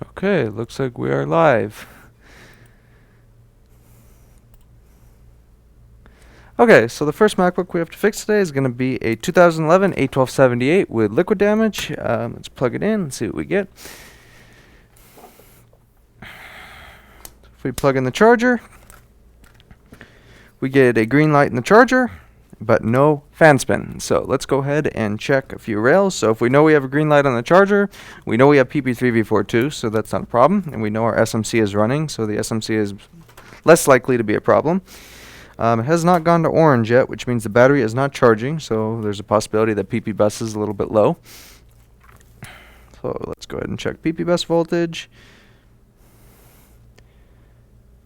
Okay, looks like we are live. Okay, so the first MacBook we have to fix today is going to be a 2011 A1278 with liquid damage. Let's plug it in and see what we get. If we plug in the charger, we get a green light in the charger, but no fan spin. So let's go ahead and check a few rails. So if we know we have a green light on the charger, we know we have PP3V4 too, so that's not a problem. And we know our SMC is running, so the SMC is less likely to be a problem. It has not gone to orange yet, which means the battery is not charging, so there's a possibility that PP bus is a little bit low. So let's go ahead and check PP bus voltage.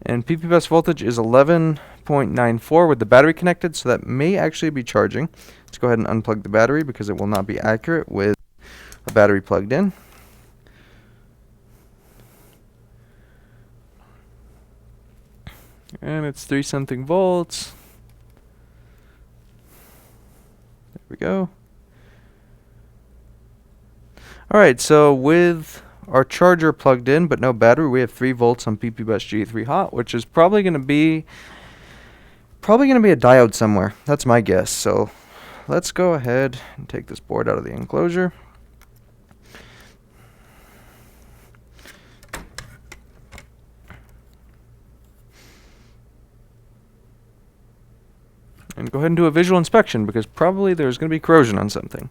And PP bus voltage is 11.94 with the battery connected, so that may actually be charging. Let's go ahead and unplug the battery because it will not be accurate with a battery plugged in. And it's 3 something volts. There we go. Alright, so with our charger plugged in but no battery, we have 3 volts on PP bus G3 hot, which is probably going to be a diode somewhere. That's my guess. So let's go ahead and take this board out of the enclosure. And go ahead and do a visual inspection because probably there's going to be corrosion on something.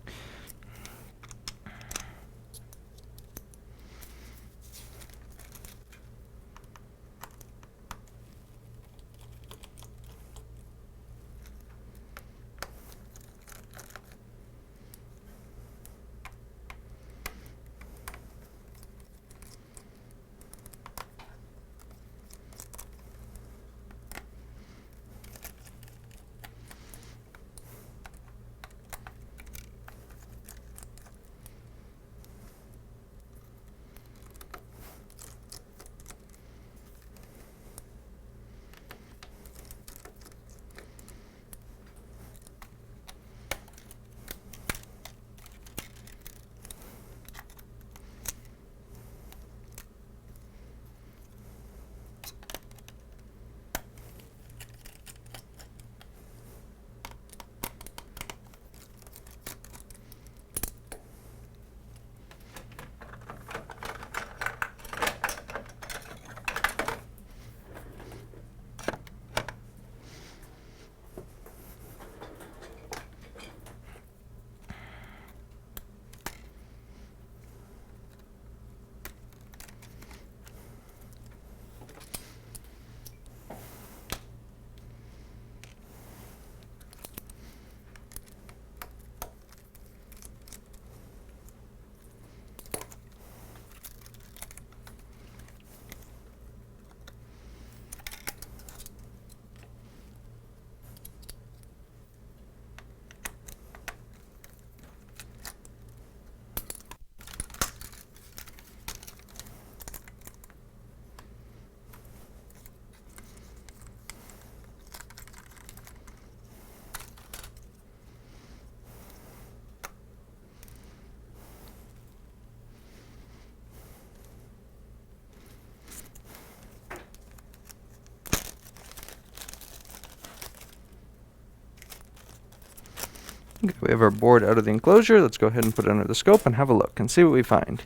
Okay, we have our board out of the enclosure. Let's go ahead and put it under the scope and have a look and see what we find.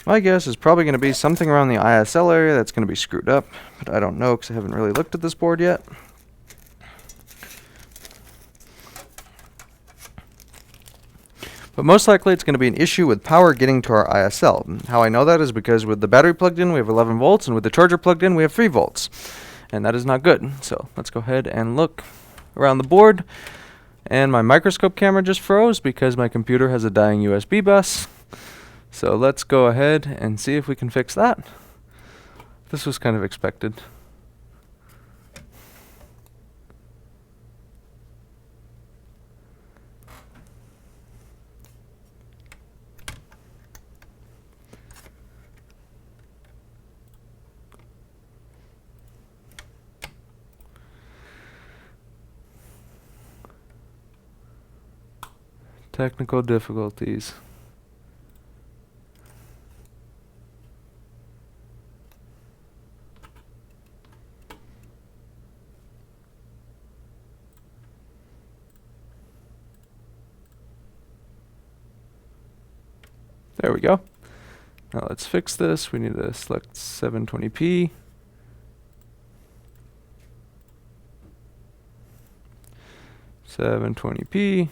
My guess is probably going to be something around the ISL area that's going to be screwed up, but I don't know because I haven't really looked at this board yet. But most likely it's going to be an issue with power getting to our ISL. How I know that is because with the battery plugged in we have 11 volts and with the charger plugged in we have 3 volts. And that is not good. So let's go ahead and look around the board. And my microscope camera just froze because my computer has a dying USB bus. So let's go ahead and see if we can fix that. This was kind of expected. Technical difficulties. There we go. Now let's fix this. We need to select 720p. .720p.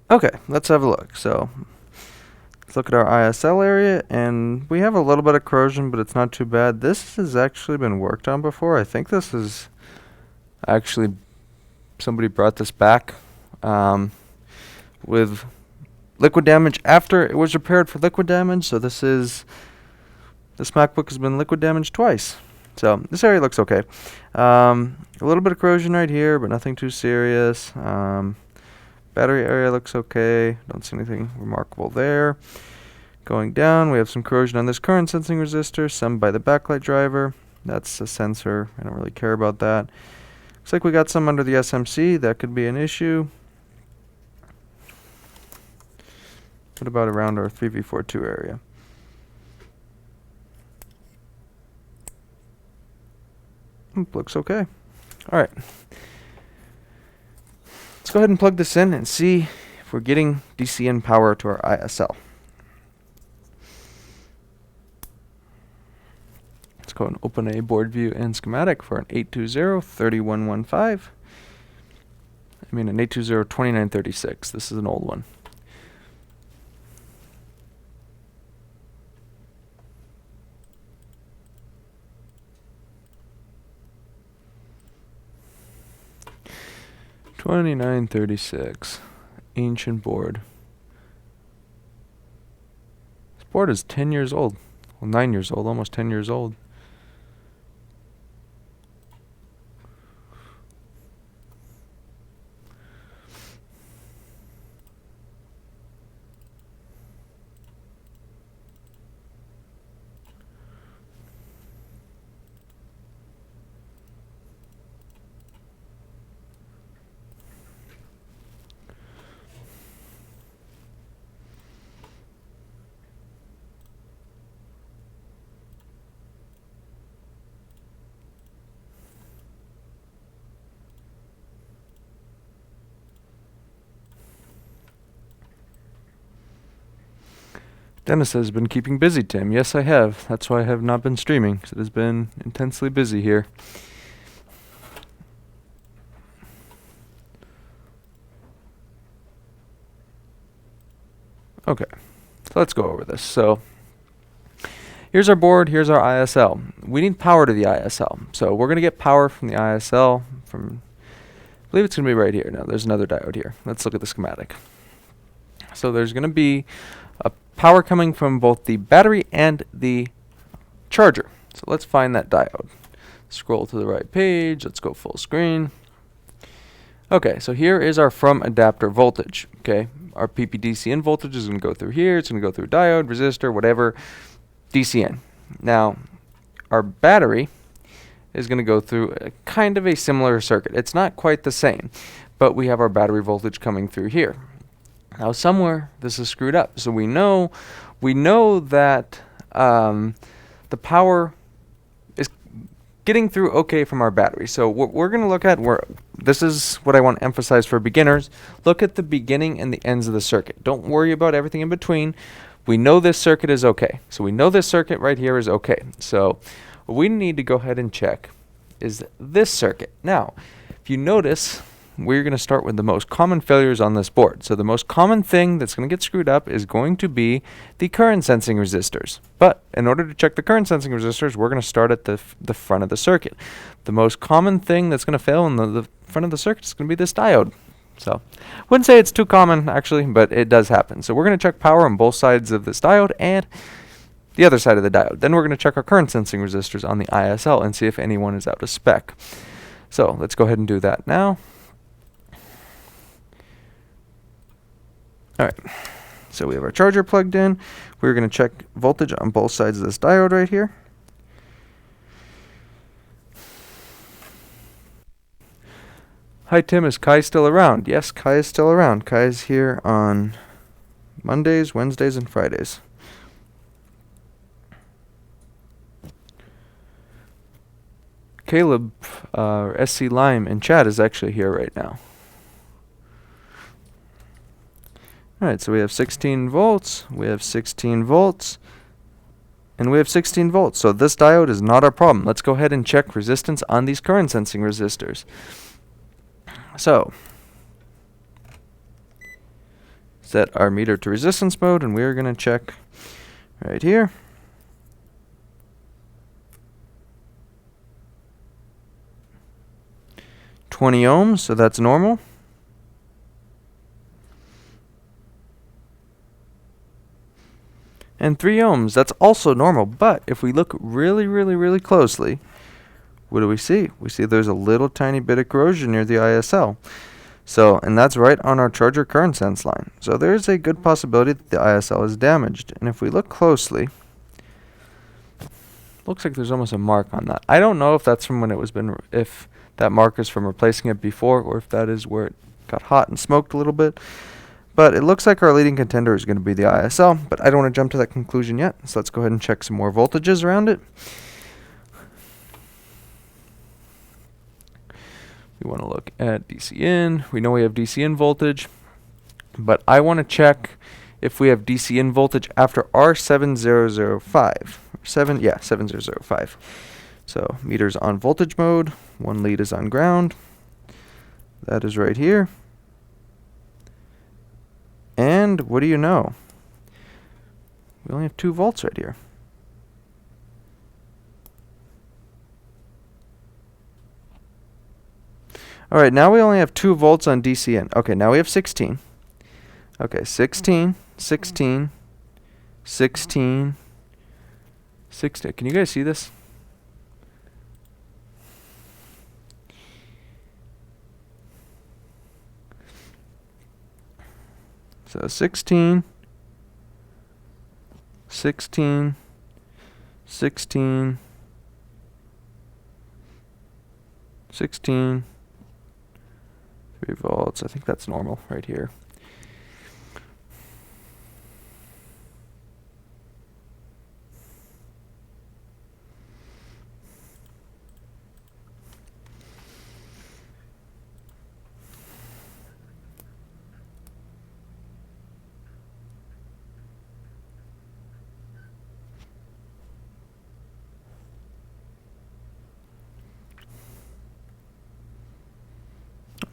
Okay, let's have a look. So let's look at our ISL area, and we have a little bit of corrosion, but it's not too bad. This has actually been worked on before. I think this is actually, somebody brought this back with liquid damage after it was repaired for liquid damage. So this MacBook has been liquid damaged twice. So this area looks okay. A little bit of corrosion right here, but nothing too serious. Battery area looks okay. Don't see anything remarkable there. Going down, we have some corrosion on this current sensing resistor, some by the backlight driver. That's a sensor. I don't really care about that. Looks like we got some under the SMC. That could be an issue. What about around our 3V42 area? Looks okay. All right. Let's go ahead and plug this in and see if we're getting DCN power to our ISL. Let's go and open a board view and schematic for an 820-3115. I mean an 820-2936. This is an old one. $29.36, ancient board. This board is 10 years old. Well, 9 years old, almost 10 years old. Dennis has been keeping busy, Tim. Yes, I have. That's why I have not been streaming, 'cause it has been intensely busy here. Okay, so let's go over this. So here's our board, here's our ISL. We need power to the ISL. So we're going to get power from the ISL from, I believe it's going to be right here. Now there's another diode here. Let's look at the schematic. So there's going to be a power coming from both the battery and the charger. So let's find that diode. Scroll to the right page. Let's go full screen. Okay, so here is our from adapter voltage. Okay, our PPDCN voltage is going to go through here. It's going to go through diode, resistor, whatever, DCN. Now, our battery is going to go through a kind of a similar circuit. It's not quite the same, but we have our battery voltage coming through here. Now, somewhere this is screwed up. So we know that the power is getting through okay from our battery. So what we're going to look at, this is what I want to emphasize for beginners. Look at the beginning and the ends of the circuit. Don't worry about everything in between. We know this circuit is okay. So we know this circuit right here is okay. So what we need to go ahead and check is this circuit. Now, if you notice, we're going to start with the most common failures on this board. So the most common thing that's going to get screwed up is going to be the current sensing resistors. But in order to check the current sensing resistors, we're going to start at the front of the circuit. The most common thing that's going to fail in the front of the circuit is going to be this diode. So I wouldn't say it's too common, actually, but it does happen. So we're going to check power on both sides of this diode and the other side of the diode. Then we're going to check our current sensing resistors on the ISL and see if anyone is out of spec. So let's go ahead and do that now. All right, so we have our charger plugged in. We're going to check voltage on both sides of this diode right here. Hi, Tim. Is Kai still around? Yes, Kai is still around. Kai is here on Mondays, Wednesdays, and Fridays. Caleb, SC Lime in chat is actually here right now. Alright, so we have 16 volts, we have 16 volts, and we have 16 volts. So this diode is not our problem. Let's go ahead and check resistance on these current sensing resistors. So, set our meter to resistance mode, and we're going to check right here. $20 ohms, so that's normal. And 3 ohms, that's also normal. But if we look really closely, what do we see? We see there's a little tiny bit of corrosion near the ISL. So, and that's right on our charger current sense line. So there's a good possibility that the ISL is damaged. And if we look closely, looks like there's almost a mark on that. I don't know if that's from when it was if that mark is from replacing it before, or if that is where it got hot and smoked a little bit. But it looks like our leading contender is going to be the ISL, but I don't want to jump to that conclusion yet. So let's go ahead and check some more voltages around it. We want to look at DC in. We know we have DC in voltage, but I want to check if we have DC in voltage after R7005. 7005. So meter's on voltage mode. One lead is on ground. That is right here. And what do you know? We only have 2 volts right here. Alright, now we only have 2 volts on DC in. Okay, now we have 16. Okay, 16, 16, 16, 16. Can you guys see this? So 16, 16, 16, 16, 3 volts. I think that's normal right here.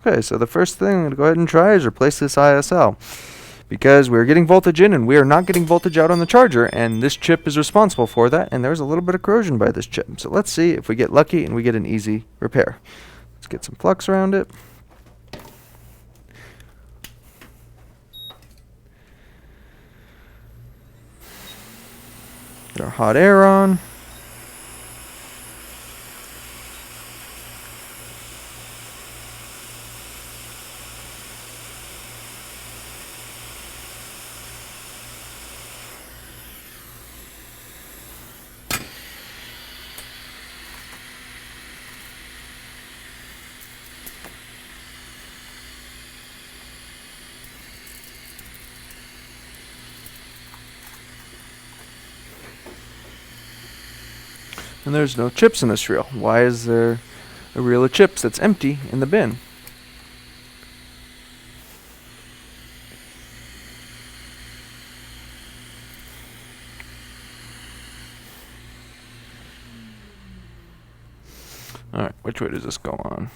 Okay, so the first thing I'm going to go ahead and try is replace this ISL, because we're getting voltage in and we are not getting voltage out on the charger, and this chip is responsible for that, and there's a little bit of corrosion by this chip. So let's see if we get lucky and we get an easy repair. Let's get some flux around it. Get our hot air on. And there's no chips in this reel. Why is there a reel of chips that's empty in the bin? Alright, which way does this go on?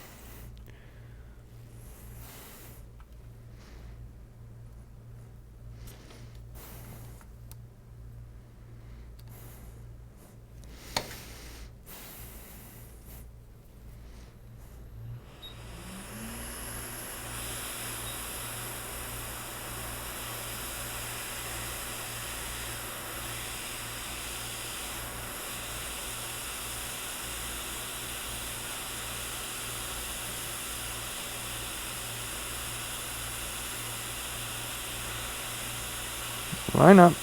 Line up.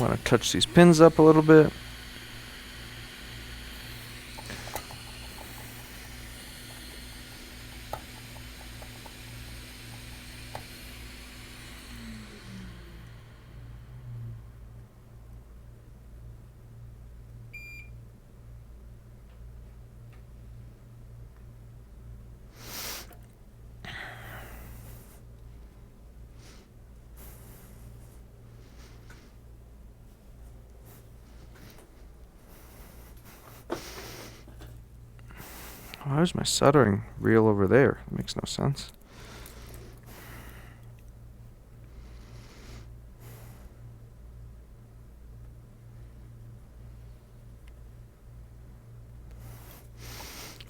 want to touch these pins up a little bit. Why is my soldering reel over there? It makes no sense.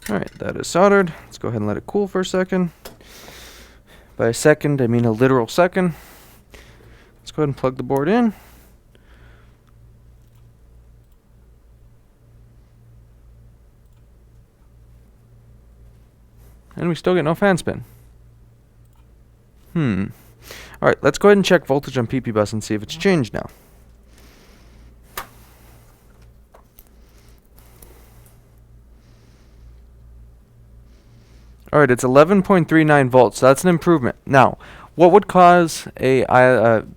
Alright, that is soldered. Let's go ahead and let it cool for a second. By a second, I mean a literal second. Let's go ahead and plug the board in. And we still get no fan spin. Alright, let's go ahead and check voltage on PP bus and see if it's changed now. Alright, it's 11.39 volts. So that's an improvement. Now, what would cause a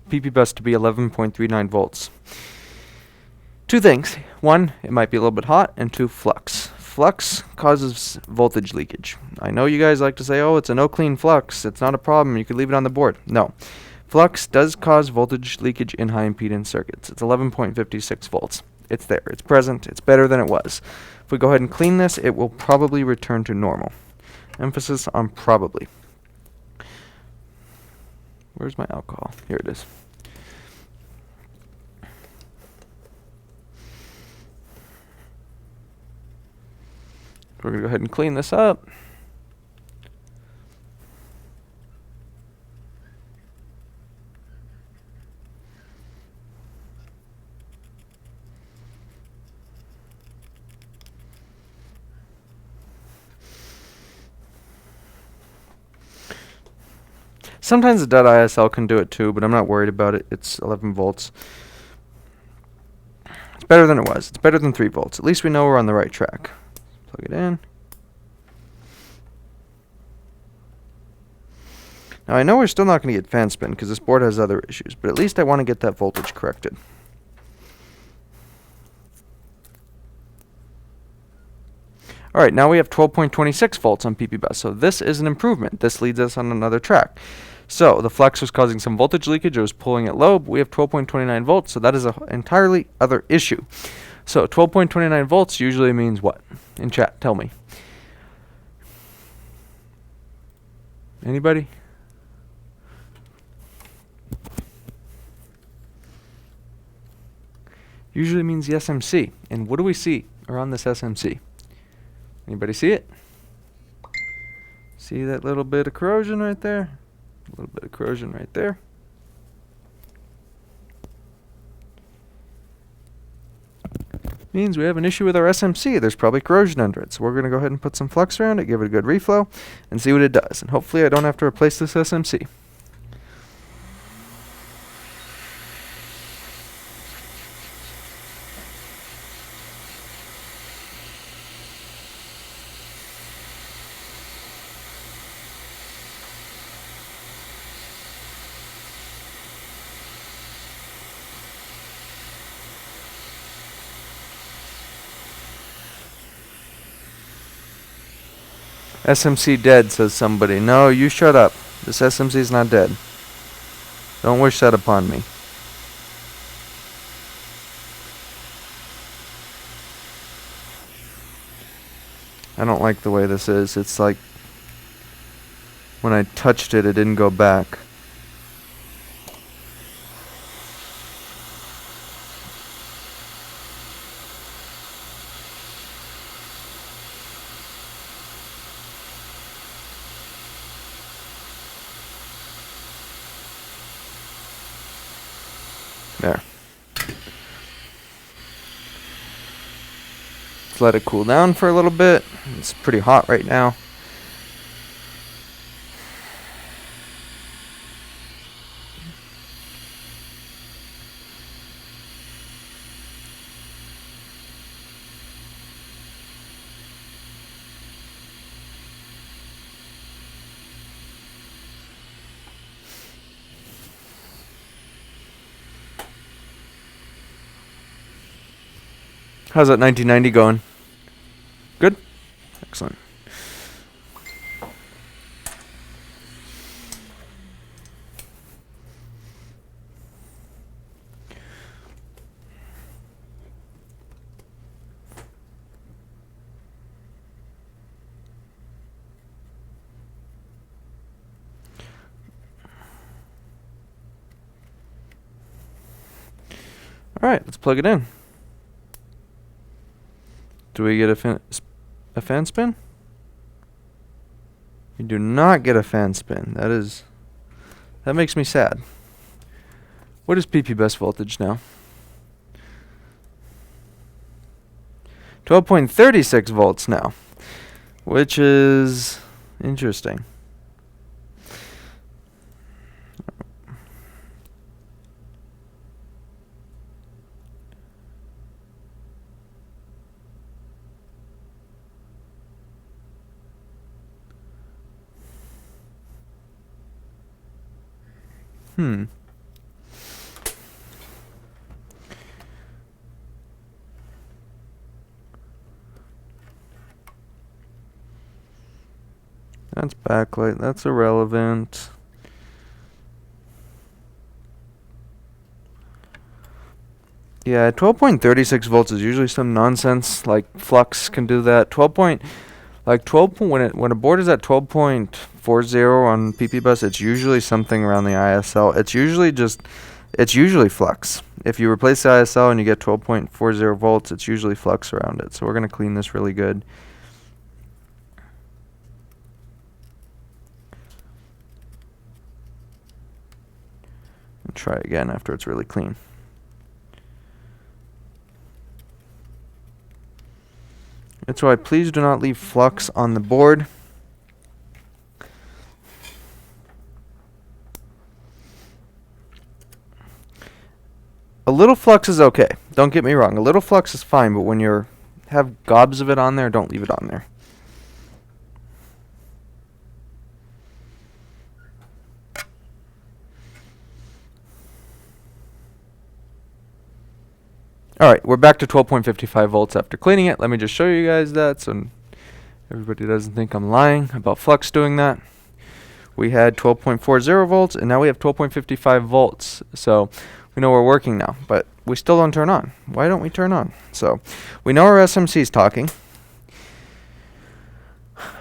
PP bus to be 11.39 volts? Two things. One, it might be a little bit hot, and two, flux. Flux causes voltage leakage. I know you guys like to say, oh, it's a no clean flux. It's not a problem. You could leave it on the board. No. Flux does cause voltage leakage in high impedance circuits. It's 11.56 volts. It's there. It's present. It's better than it was. If we go ahead and clean this, it will probably return to normal. Emphasis on probably. Where's my alcohol? Here it is. We're going to go ahead and clean this up. Sometimes the .ISL can do it too, but I'm not worried about it. It's 11 volts. It's better than it was. It's better than 3 volts. At least we know we're on the right track. Plug it in. Now I know we're still not going to get fan spin because this board has other issues, but at least I want to get that voltage corrected. Alright, now we have 12.26 volts on PP bus, so this is an improvement. This leads us on another track. So the flux was causing some voltage leakage, it was pulling it low, but we have 12.29 volts, so that is an entirely other issue. So 12.29 volts usually means what? In chat, tell me. Anybody? Usually means the SMC. And what do we see around this SMC? Anybody see it? See that little bit of corrosion right there? A little bit of corrosion right there. Means we have an issue with our SMC. There's probably corrosion under it. So we're going to go ahead and put some flux around it, give it a good reflow, and see what it does. And hopefully I don't have to replace this SMC. SMC dead, says somebody. No, you shut up. This SMC is not dead. Don't wish that upon me. I don't like the way this is. It's like when I touched it, it didn't go back. There. Let's let it cool down for a little bit. It's pretty hot right now. How's that 1990 going? Good? Excellent. All right, let's plug it in. Do we get a fan spin? We do not get a fan spin. That makes me sad. What is PP bus voltage now? 12.36 volts now, which is interesting. That's backlight. That's irrelevant. Yeah, 12.36 volts is usually some nonsense. Like flux can do that. 12 when a board is at 12.40 on PP bus, it's usually something around the ISL. It's usually flux. If you replace the ISL and you get 12.40 volts, it's usually flux around it. So we're gonna clean this really good. And try again after it's really clean. That's why please do not leave flux on the board. A little flux is okay. Don't get me wrong. A little flux is fine, but when you have gobs of it on there, don't leave it on there. Alright, we're back to 12.55 volts after cleaning it. Let me just show you guys that so everybody doesn't think I'm lying about flux doing that. We had 12.40 volts, and now we have 12.55 volts. So we know we're working now, but we still don't turn on. Why don't we turn on? So we know our SMC is talking.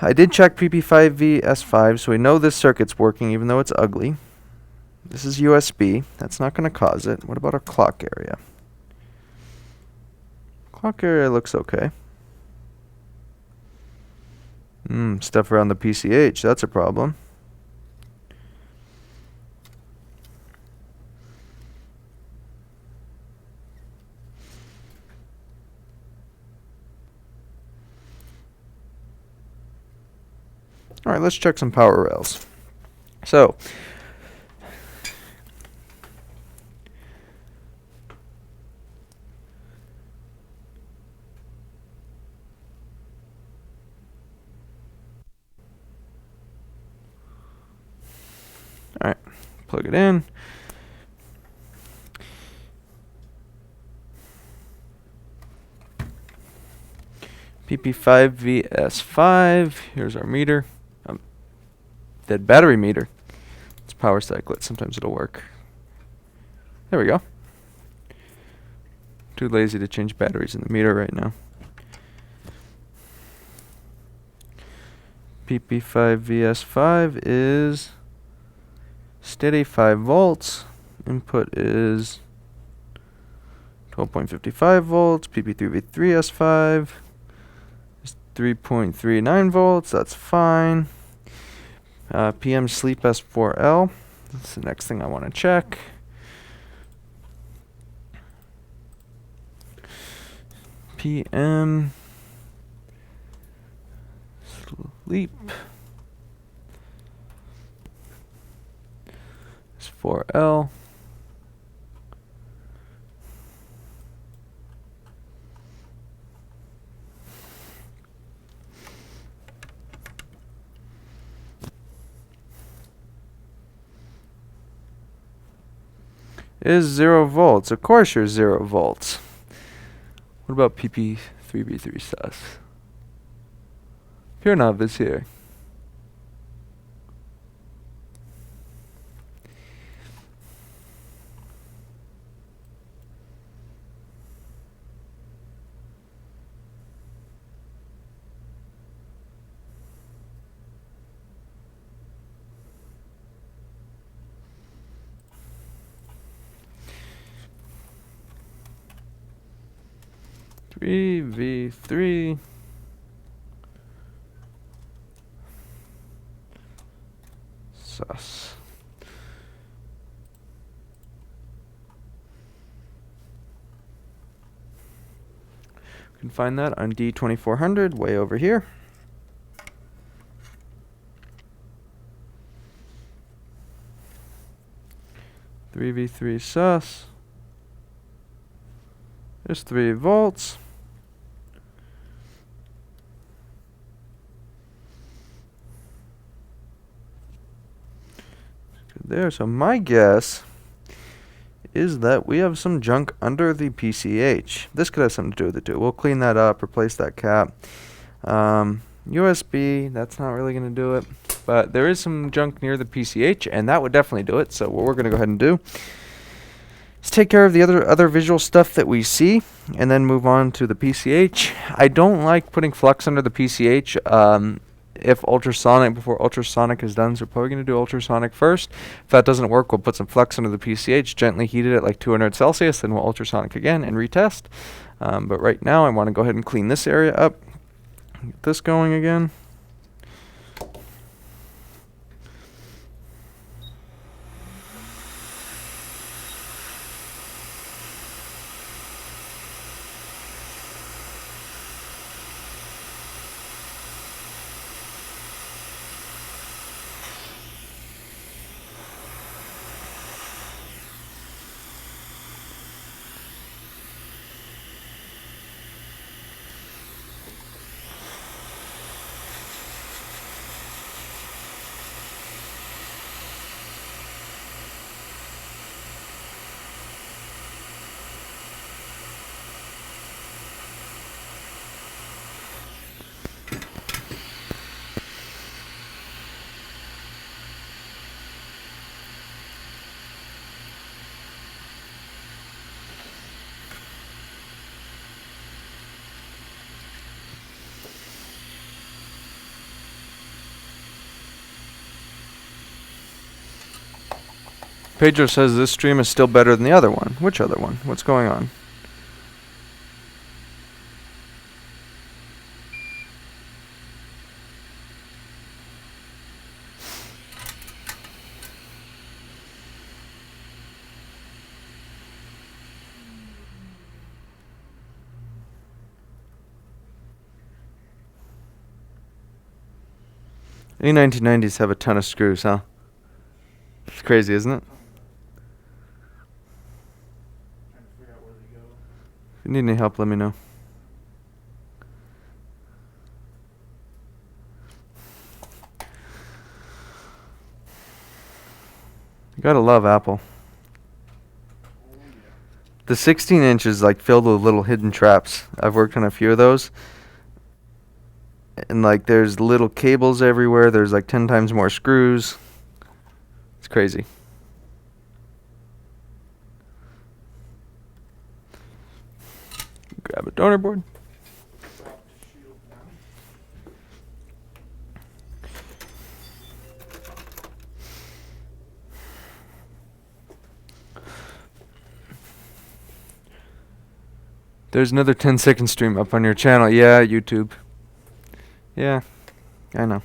I did check PP5V S5, so we know this circuit's working even though it's ugly. This is USB. That's not going to cause it. What about our clock area? Clock area looks okay. Stuff around the PCH, that's a problem. Alright, let's check some power rails. So, alright, plug it in. PP5VS5, here's our meter. Dead battery meter. Let's power cycle it, sometimes it'll work. There we go. Too lazy to change batteries in the meter right now. PP5VS5 is steady 5 volts. Input is 12.55 volts. PP3V3S5 is 3.39 volts. That's fine. PM sleep S4L. That's the next thing I want to check. PM sleep S4L. Is 0 volts. Of course you're 0 volts. What about PP3B3 sus? Pure novice here. V3 sus. You can find that on D2400 way over here. V3 sus. There's 3 volts. There, so my guess is that we have some junk under the PCH. This could have something to do with it too. We'll clean that up, replace that cap. USB, that's not really going to do it. But there is some junk near the PCH, and that would definitely do it. So what we're going to go ahead and do is take care of the other visual stuff that we see, and then move on to the PCH. I don't like putting flux under the PCH. If ultrasonic, before ultrasonic is done, so we're probably going to do ultrasonic first. If that doesn't work, we'll put some flux under the PCH, gently heat it at like 200 Celsius, then we'll ultrasonic again and retest. But right now I want to go ahead and clean this area up, get this going again. Pedro says this stream is still better than the other one. Which other one? What's going on? Any 1990s have a ton of screws, huh? It's crazy, isn't it? If you need any help, let me know. You gotta love Apple. The 16-inch is like filled with little hidden traps. I've worked on a few of those. And like there's little cables everywhere. There's like 10 times more screws. It's crazy. Grab a donor board. There's another 10-second stream up on your channel. Yeah, YouTube. Yeah, I know.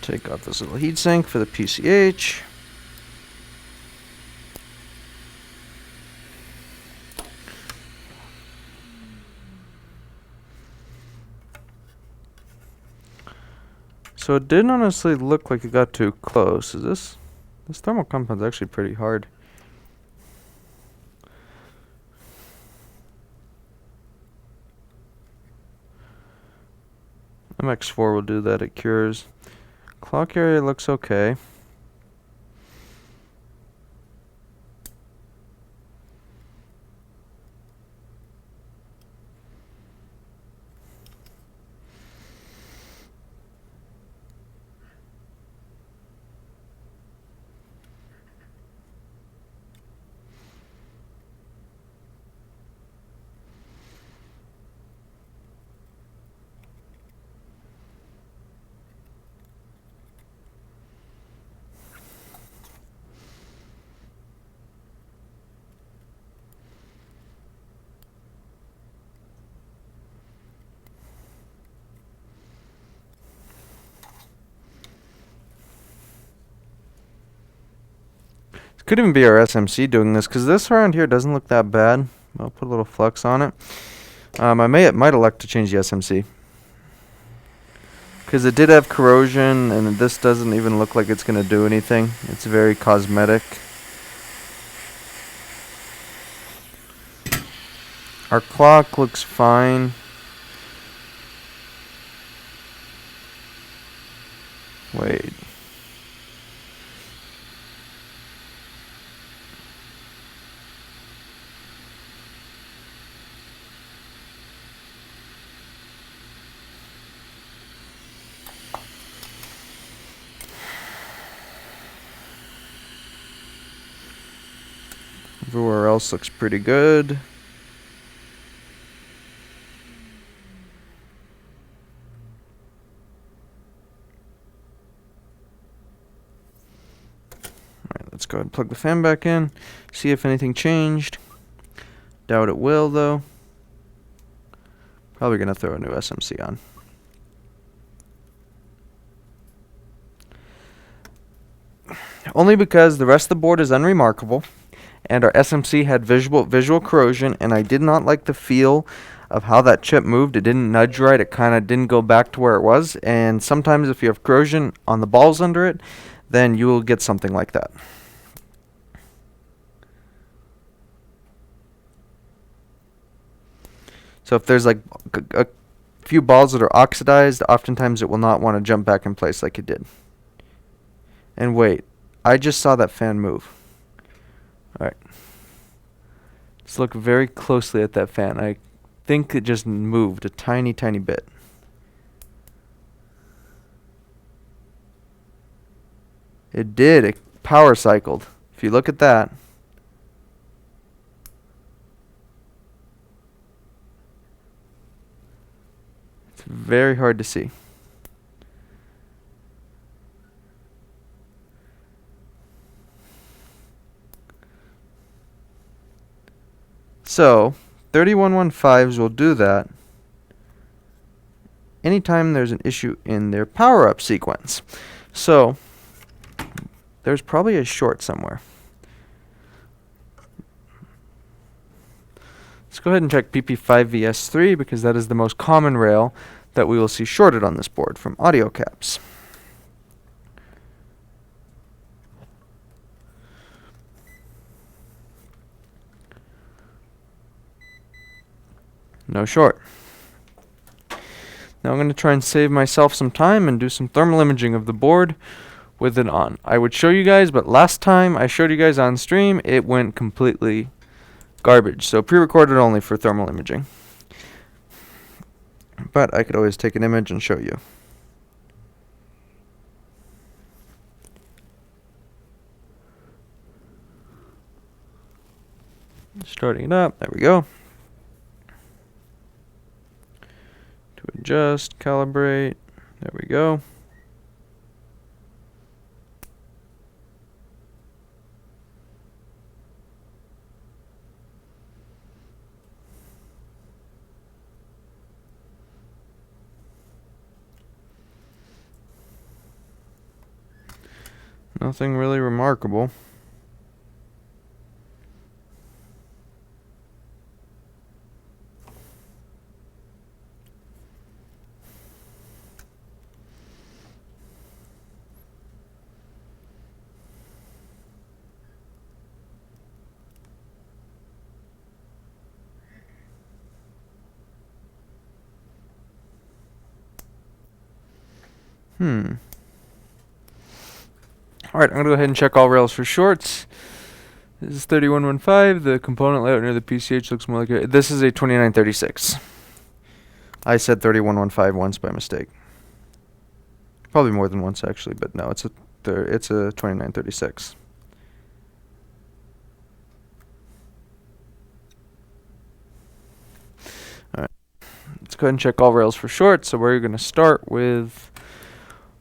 Take off this little heatsink for the PCH. So it didn't honestly look like it got too close. Is this thermal compound's actually pretty hard. MX4 will do that, it cures. Clock area looks okay. Could even be our SMC doing this, because this around here doesn't look that bad. I'll put a little flux on it. I might elect to change the SMC, because it did have corrosion, and this doesn't even look like it's going to do anything. It's very cosmetic. Our clock looks fine. Wait. Everywhere else looks pretty good. Alright, let's go ahead and plug the fan back in. See if anything changed. Doubt it will, though. Probably going to throw a new SMC on. Only because the rest of the board is unremarkable, and our SMC had visual corrosion, and I did not like the feel of how that chip moved. It didn't nudge right. It kind of didn't go back to where it was, and sometimes if you have corrosion on the balls under it, then you will get something like that. So if there's like a few balls that are oxidized, oftentimes it will not want to jump back in place like it did. And wait, I just saw that fan move. Alright. Let's look very closely at that fan. I think it just moved a tiny, tiny bit. It did. It power cycled. If you look at that. It's very hard to see. So, 3115s will do that anytime there's an issue in their power-up sequence. So, there's probably a short somewhere. Let's go ahead and check PP5VS3 because that is the most common rail that we will see shorted on this board from audio caps. No short. Now I'm going to try and save myself some time and do some thermal imaging of the board with it on. I would show you guys, but last time I showed you guys on stream, it went completely garbage. So pre-recorded only for thermal imaging. But I could always take an image and show you. Starting it up. There we go. To adjust, calibrate. There we go. Nothing really remarkable. Alright, I'm going to go ahead and check all rails for shorts. This is 3115. The component layout near the PCH looks more like a... This is a 2936. I said 3115 once by mistake. Probably more than once, actually, but no, it's a 2936. Alright, let's go ahead and check all rails for shorts. So we're going to start with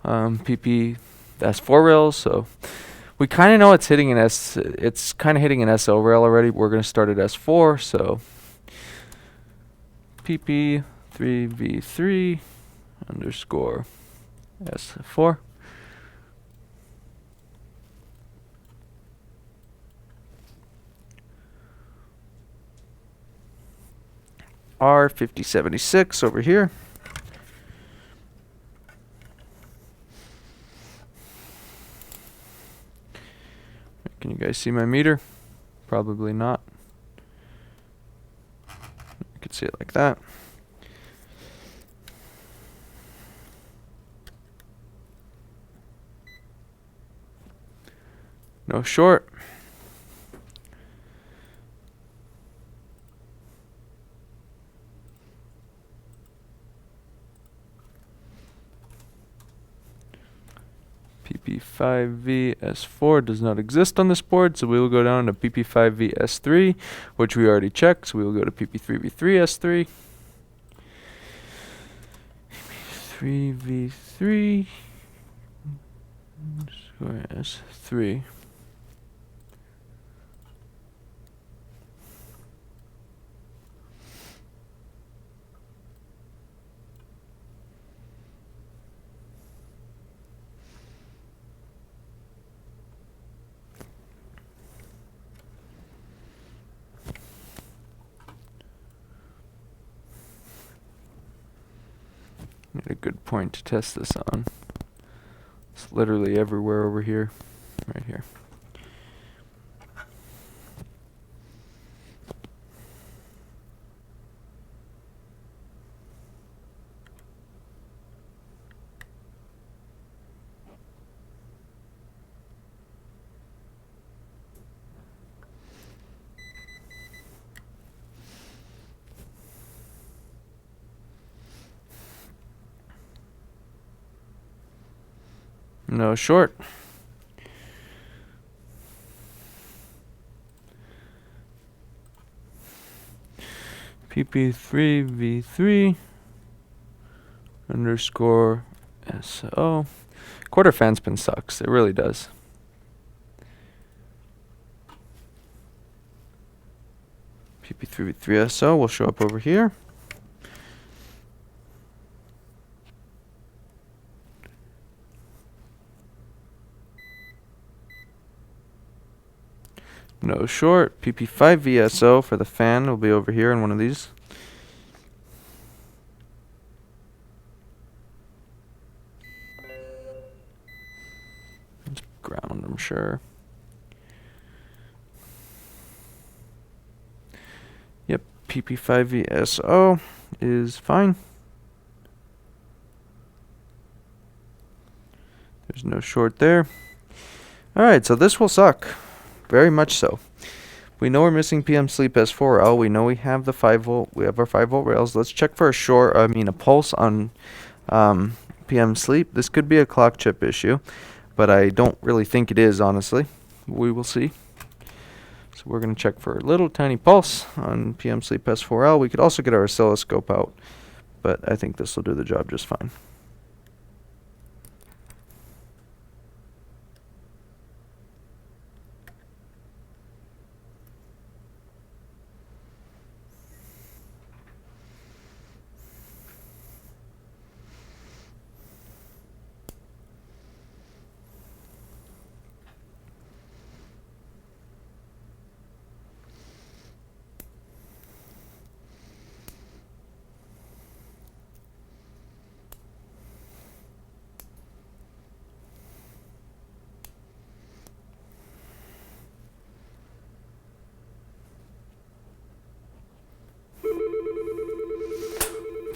PP S4 rails. So we kind of know it's hitting an it's kind of hitting an SO rail already. We're going to start at S4. So PP3V3 underscore S4. R5076 over here. Can you guys see my meter? Probably not. You could see it like that. No short. PP5VS4 does not exist on this board, so we will go down to PP5VS3, which we already checked, so we will go to PP3V3S3. 3V3 S3. Need a good point to test this on. It's literally everywhere over here, right here. No short. PP3V3 underscore SO. Quarter fan spin sucks. It really does. PP3V3 SO will show up over here. No short. PP5VSO for the fan will be over here in one of these. It's ground, I'm sure. Yep, PP5VSO is fine. There's no short there. Alright, so this will suck. Very much so. We know we're missing PM sleep S4L. We know we have the 5 volt. We have our 5 volt rails. Let's check for a pulse on PM sleep. This could be a clock chip issue, but I don't really think it is, honestly. We will see. So we're going to check for a little tiny pulse on PM sleep S4L. We could also get our oscilloscope out, but I think this will do the job just fine.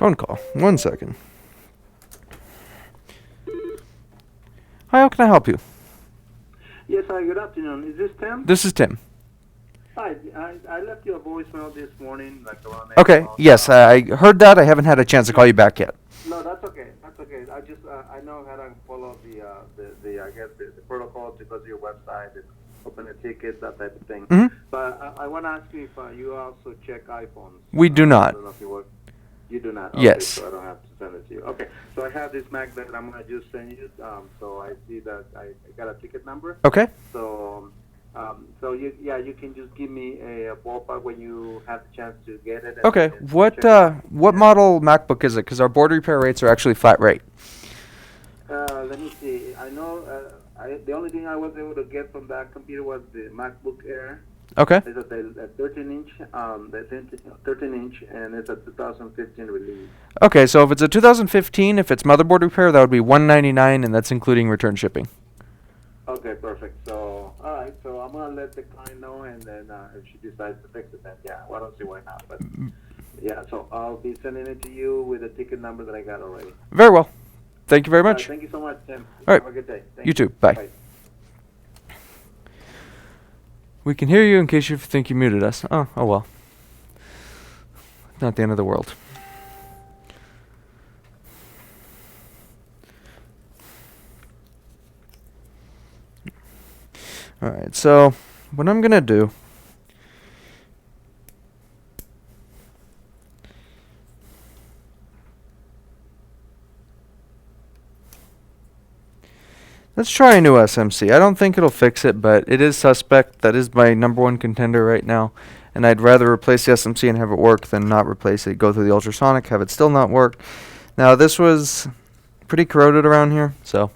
Phone call. 1 second. Hi, how can I help you? Yes, hi, good afternoon. Is this Tim? This is Tim. Hi, I left you a voicemail this morning, like around 8 Okay, o'clock. yes, I heard that. I haven't had a chance to call you back yet. No, that's okay. That's okay. I just, I know how to follow I guess, the protocol to go to your website and open a ticket, that type of thing. Hmm. But I want to ask you if you also check iPhones. We do I not. don't know if you work. You do not? Okay, Yes. so I don't have to send it to you. Okay, so I have this Mac that I'm going to just send you. So I see that I got a ticket number. Okay. So, you can just give me a ballpark when you have the chance to get it. Okay. And What check it out. what model MacBook is it? Because our board repair rates are actually flat rate. Let me see. I know the only thing I was able to get from that computer was the MacBook Air. Okay. It's a 13-inch, 13-inch, and it's a 2015 release. Okay, so if it's a 2015, if it's motherboard repair, that would be $199, and that's including return shipping. Okay, perfect. So, all right. So I'm gonna let the client know, and then if she decides to fix it, then yeah, well, I don't see why not. But yeah, so I'll be sending it to you with the ticket number that I got already. Very well. Thank you very All right, much. thank you so much, Tim. All right. Have a good day. Thank You too. Bye. Bye. We can hear you in case you think you muted us. Oh well. Not the end of the world. Alright, so what I'm going to do let's try a new SMC. I don't think it'll fix it, but it is suspect. That is my #1 contender right now. And I'd rather replace the SMC and have it work than not replace it. Go through the ultrasonic, have it still not work. Now, this was pretty corroded around here, so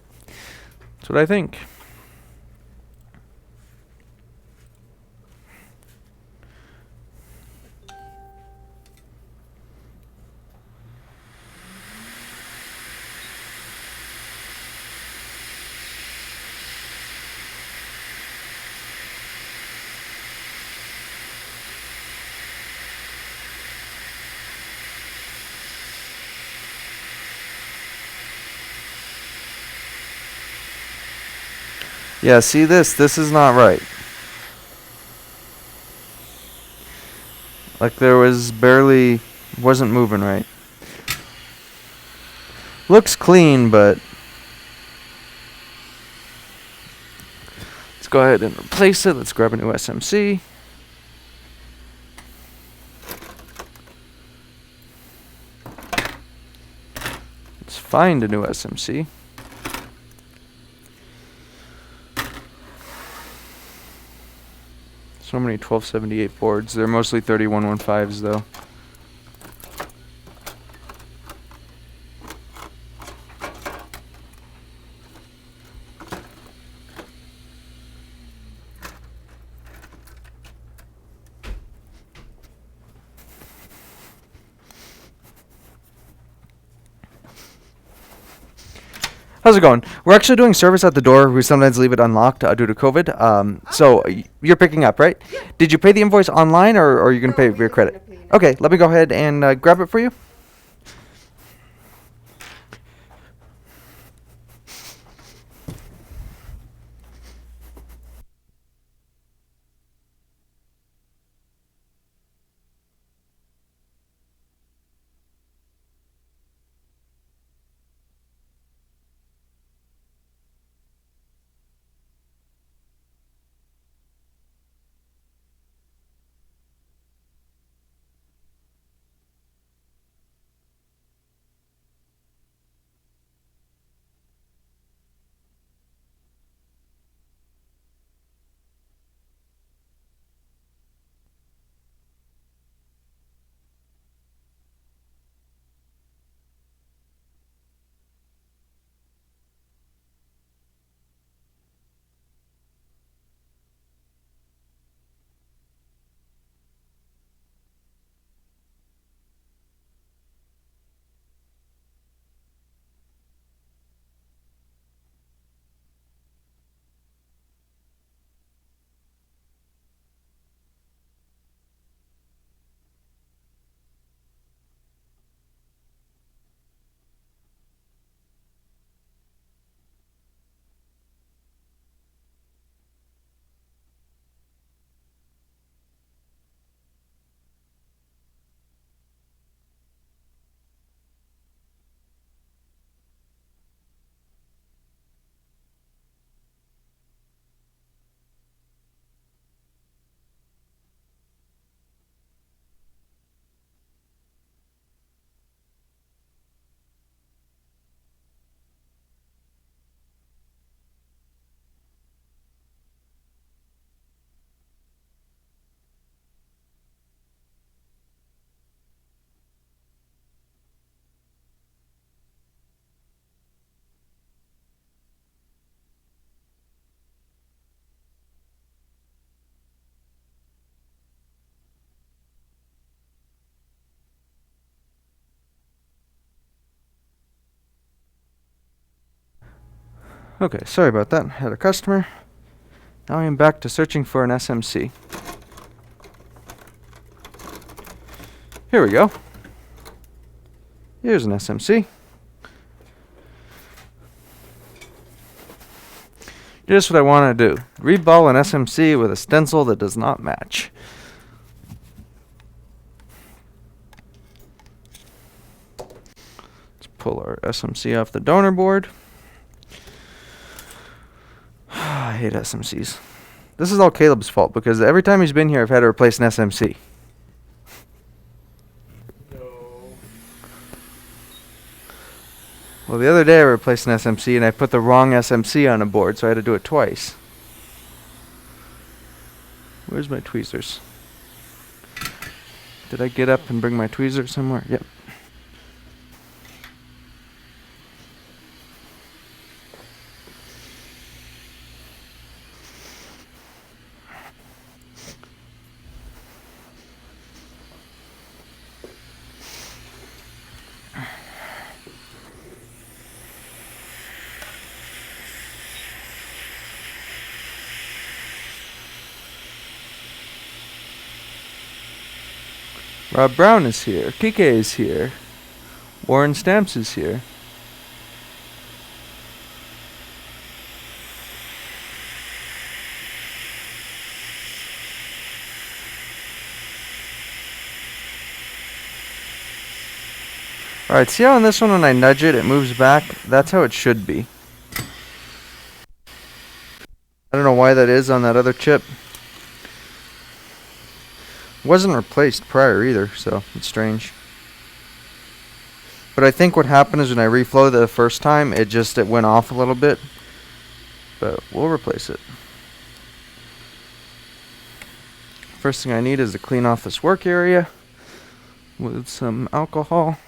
that's what I think. Yeah, see this? This is not right. Like there was barely, wasn't moving right. Looks clean, but let's go ahead and replace it. Let's grab a new SMC. Let's find a new SMC. So many 1278 boards. They're mostly 3115s though. How's it going? We're actually doing service at the door. We sometimes leave it unlocked due to COVID. You're picking up, right? Yeah. Did you pay the invoice online, or are you going to pay No, via we're credit? gonna pay now. Okay, let me go ahead and grab it for you. Okay, sorry about that. Had a customer. Now I am back to searching for an SMC. Here we go. Here's an SMC. Just what I want to do. Reball an SMC with a stencil that does not match. Let's pull our SMC off the donor board. I hate SMCs. This is all Caleb's fault because every time he's been here I've had to replace an SMC. Well, the other day I replaced an SMC and I put the wrong SMC on a board, so I had to do it twice. Where's my tweezers? Did I get up and bring my tweezers somewhere? Yep. Rob Brown is here. Kike is here. Warren Stamps is here. Alright, see how on this one when I nudge it, it moves back? That's how it should be. I don't know why that is on that other chip. Wasn't replaced prior either, so it's strange. But I think what happened is when I reflow the first time, it went off a little bit. But we'll replace it. First thing I need is to clean off this work area with some alcohol.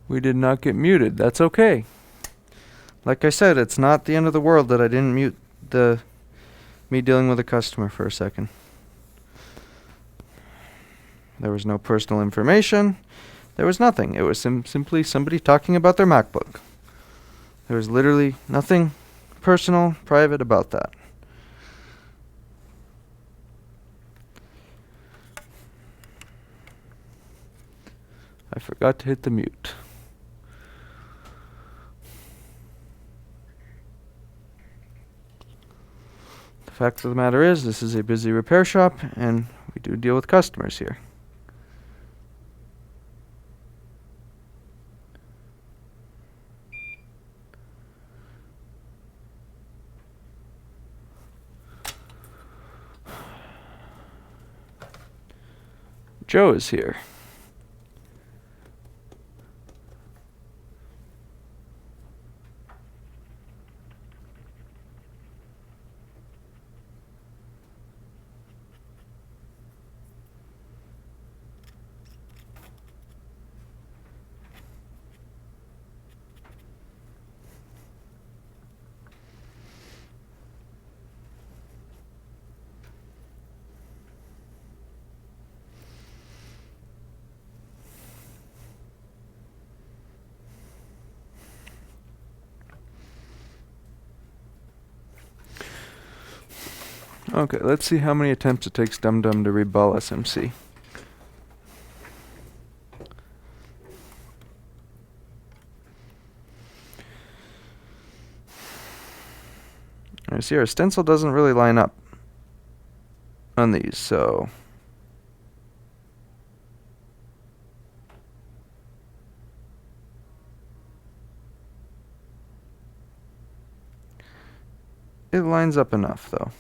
We did not get muted. That's okay. Like I said, it's not the end of the world that I didn't mute me dealing with a customer for a second. There was no personal information. There was nothing. It was simply somebody talking about their MacBook. There was literally nothing personal, private about that. I forgot to hit the mute. The fact of the matter is, this is a busy repair shop, and we do deal with customers here. Joe is here. Okay, let's see how many attempts it takes Dum Dum to reball SMC. I see our stencil doesn't really line up on these, so it lines up enough though.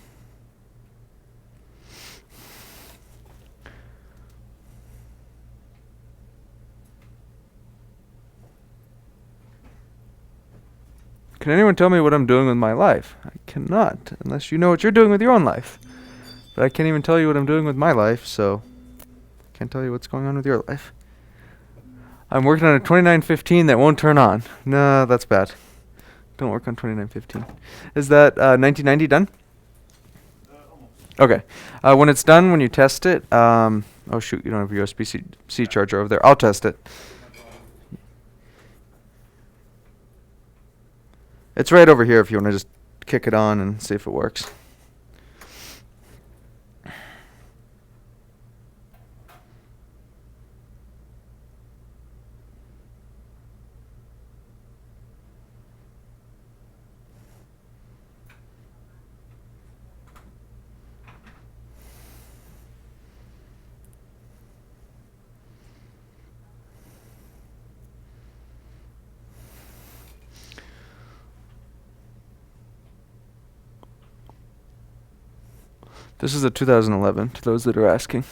Can anyone tell me what I'm doing with my life? I cannot, unless you know what you're doing with your own life. But I can't even tell you what I'm doing with my life, so can't tell you what's going on with your life. I'm working on a 2915 that won't turn on. No, that's bad. Don't work on 2915. Is that 1990 done? Okay. When it's done, when you test it, oh shoot, you don't have a USB-C charger over there. I'll test it. It's right over here if you want to just kick it on and see if it works. This is a 2011, to those that are asking.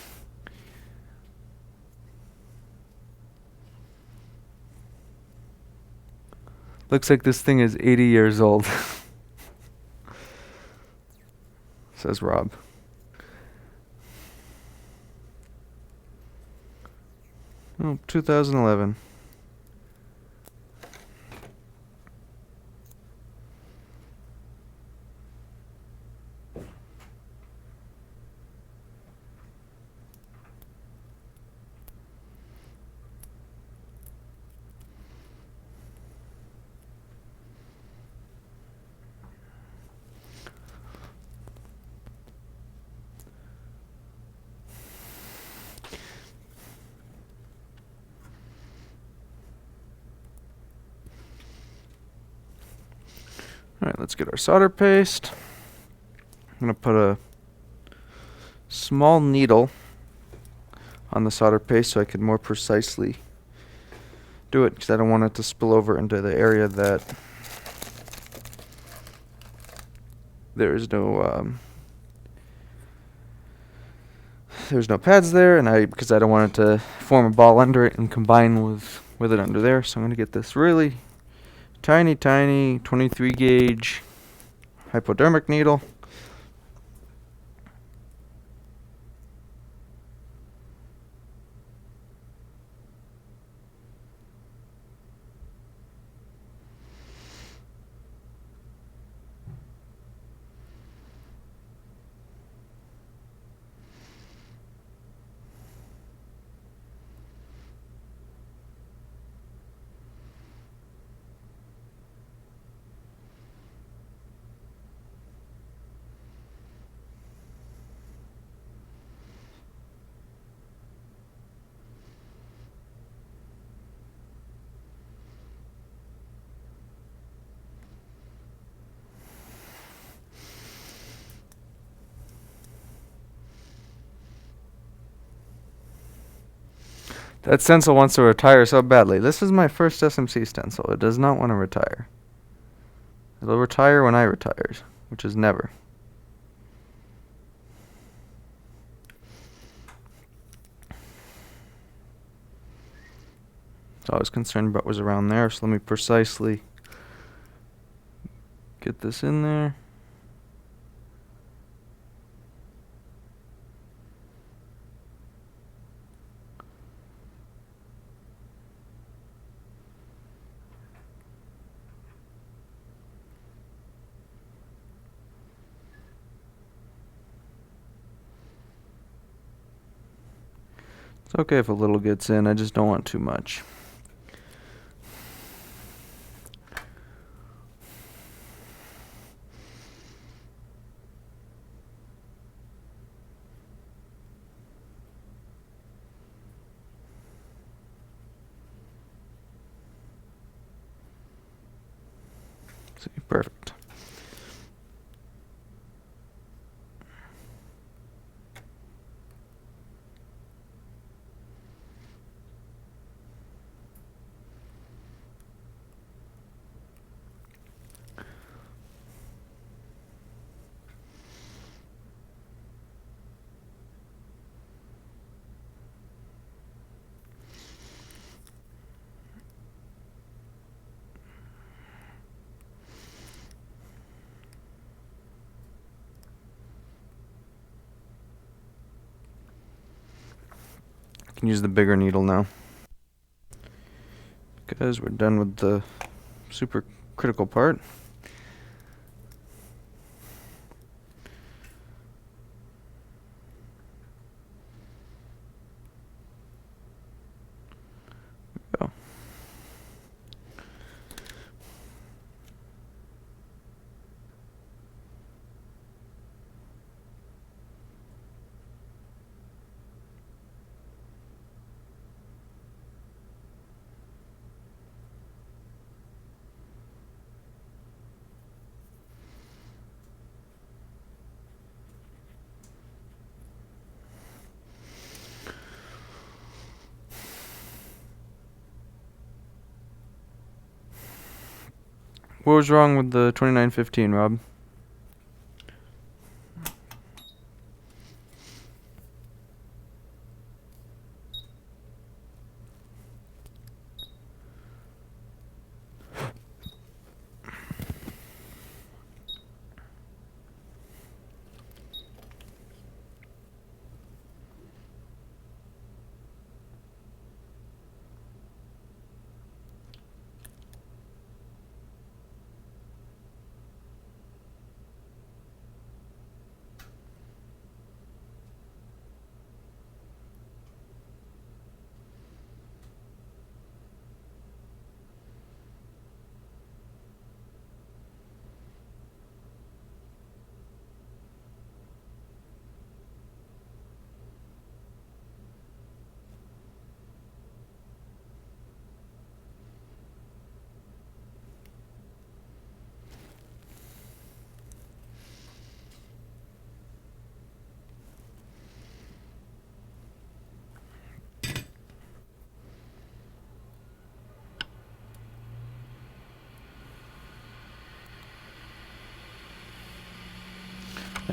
Looks like this thing is 80 years old. Says Rob. Oh, 2011. Alright, let's get our solder paste. I'm going to put a small needle on the solder paste so I can more precisely do it, because I don't want it to spill over into the area that there's no pads there, and because I don't want it to form a ball under it and combine with it under there. So I'm going to get this really tiny 23 gauge hypodermic needle. That stencil wants to retire so badly. This is my first SMC stencil. It does not want to retire. It'll retire when I retire, which is never. So I was concerned about what was around there, so let me precisely get this in there. It's okay if a little gets in, I just don't want too much. See, perfect. Can use the bigger needle now, because we're done with the super critical part. Go. What was wrong with the 2915, Rob?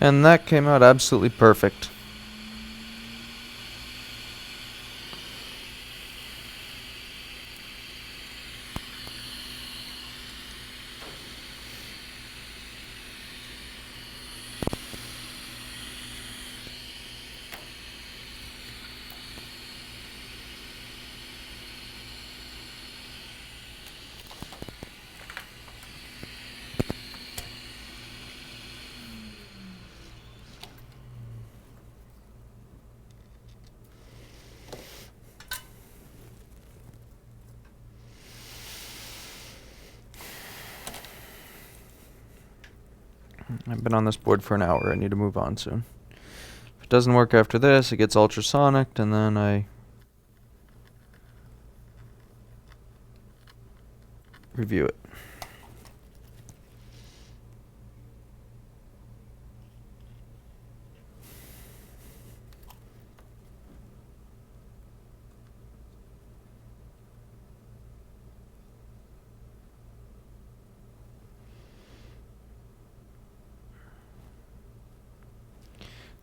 And that came out absolutely perfect. I've been on this board for an hour. I need to move on soon. If it doesn't work after this, it gets ultrasonic, and then I review it.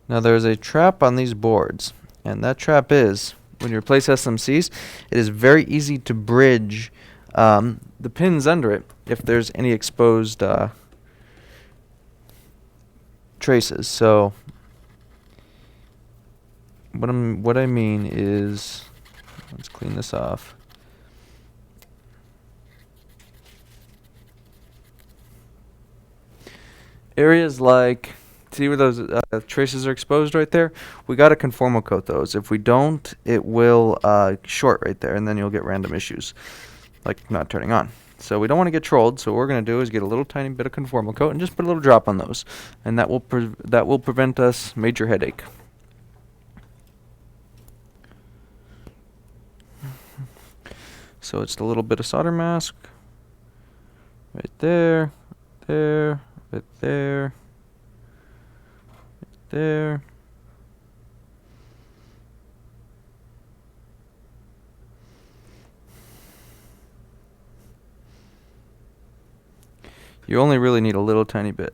Now there's a trap on these boards, and that trap is, when you replace SMCs, it is very easy to bridge the pins under it if there's any exposed traces. So what I mean is, let's clean this off. Areas like, see where those traces are exposed right there? We got to conformal coat those. If we don't, it will short right there, and then you'll get random issues, like not turning on. So we don't want to get trolled, so what we're going to do is get a little tiny bit of conformal coat and just put a little drop on those, and that will prevent us major headache. So it's a little bit of solder mask right there, there, right there, right there. You only really need a little tiny bit.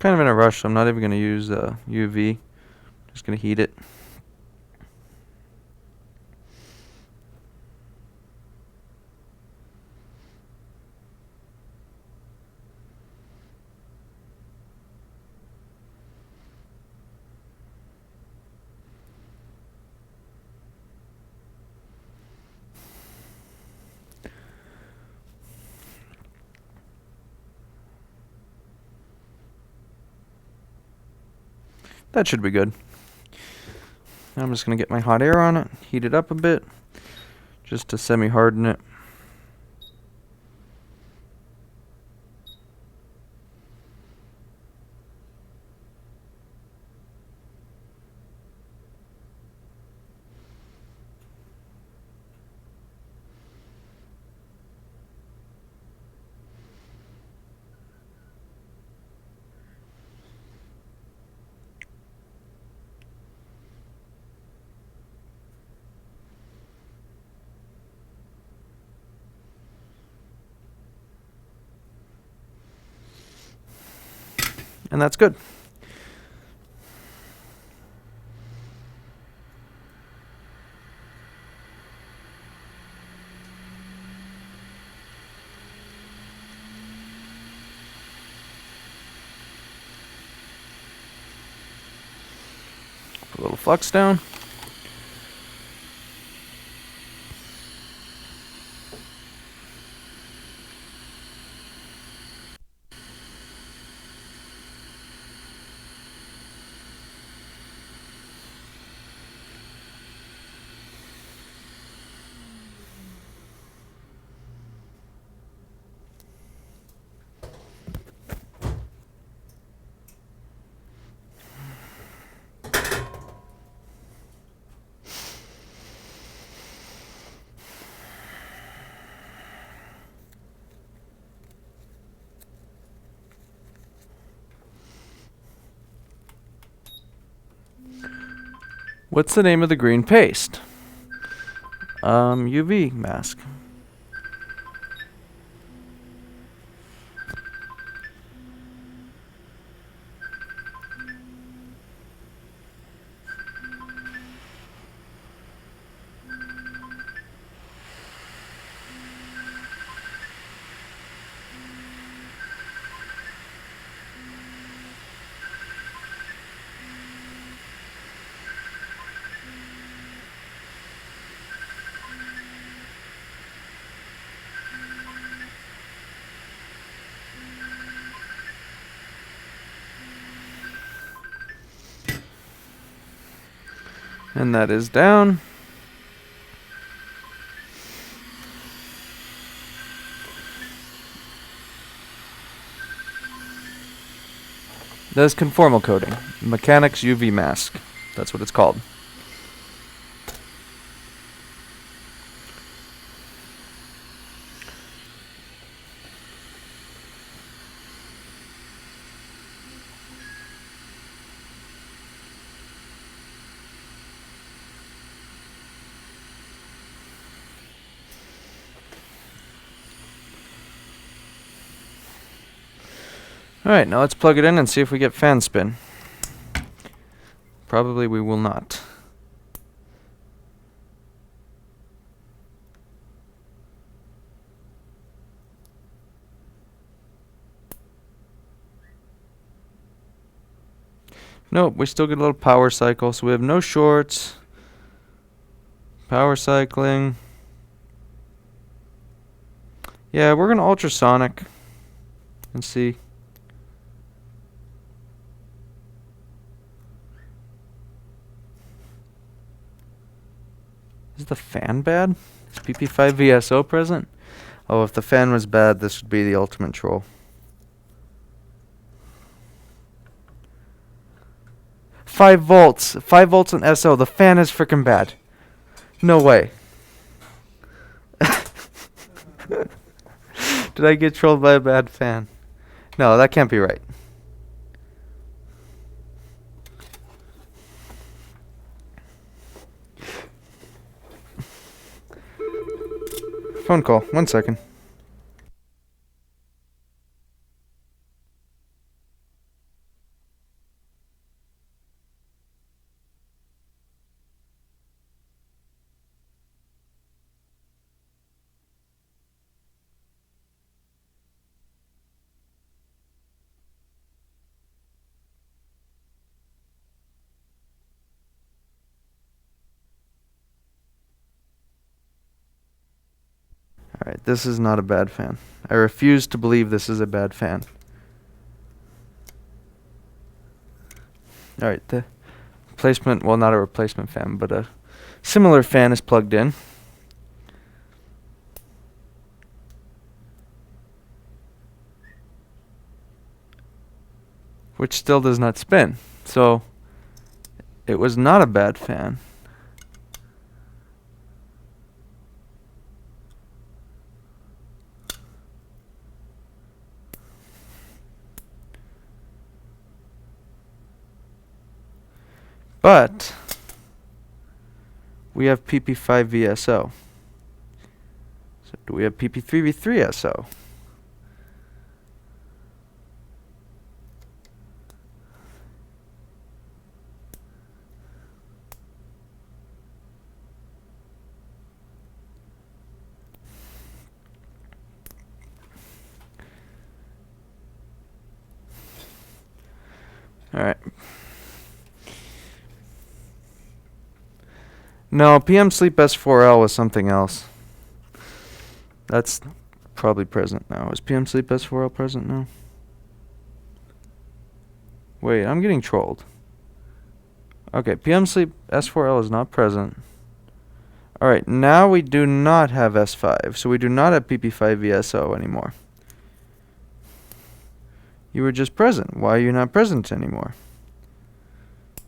Kind of in a rush, so I'm not even going to use UV. Just going to heat it. That should be good. Now I'm just going to get my hot air on it, heat it up a bit, just to semi-harden it. And that's good. Put a little flux down. What's the name of the green paste? UV mask. And that is down. That is conformal coating. Mechanics UV mask. That's what it's called. Alright, now let's plug it in and see if we get fan spin. Probably we will not. Nope, we still get a little power cycle, so we have no shorts. Power cycling. Yeah, we're gonna ultrasonic and see. Is the fan bad? Is PP5 VSO present? Oh, if the fan was bad, this would be the ultimate troll. 5 volts. 5 volts in SO. The fan is freaking bad. No way. Did I get trolled by a bad fan? No, that can't be right. Phone call. 1 second. . Alright, this is not a bad fan. I refuse to believe this is a bad fan. Alright, the replacement, well, not a replacement fan, but a similar fan is plugged in. Which still does not spin. So, it was not a bad fan. But we have PP5 VSO. So do we have PP3 V3 SO? All right. No, PM Sleep S4L was something else. That's probably present now. Is PM Sleep S4L present now? Wait, I'm getting trolled. Okay, PM Sleep S4L is not present. Alright, now we do not have S5, so we do not have PP5 VSO anymore. You were just present. Why are you not present anymore?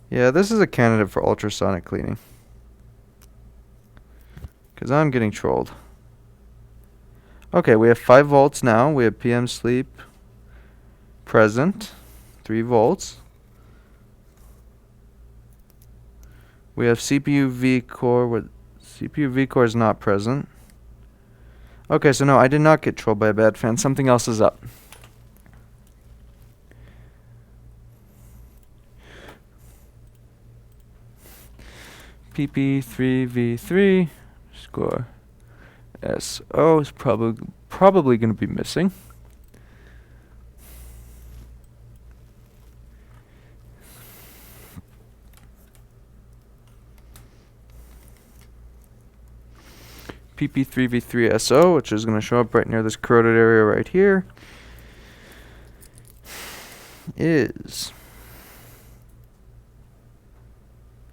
Yeah, this is a candidate for ultrasonic cleaning. Because I'm getting trolled. Okay, we have 5 volts now. We have PM Sleep present. 3 volts. We have CPU V core with CPU V core is not present. Okay, so no, I did not get trolled by a bad fan. Something else is up. PP3V3 score SO is probably going to be missing. PP3V3SO, which is going to show up right near this corroded area right here, is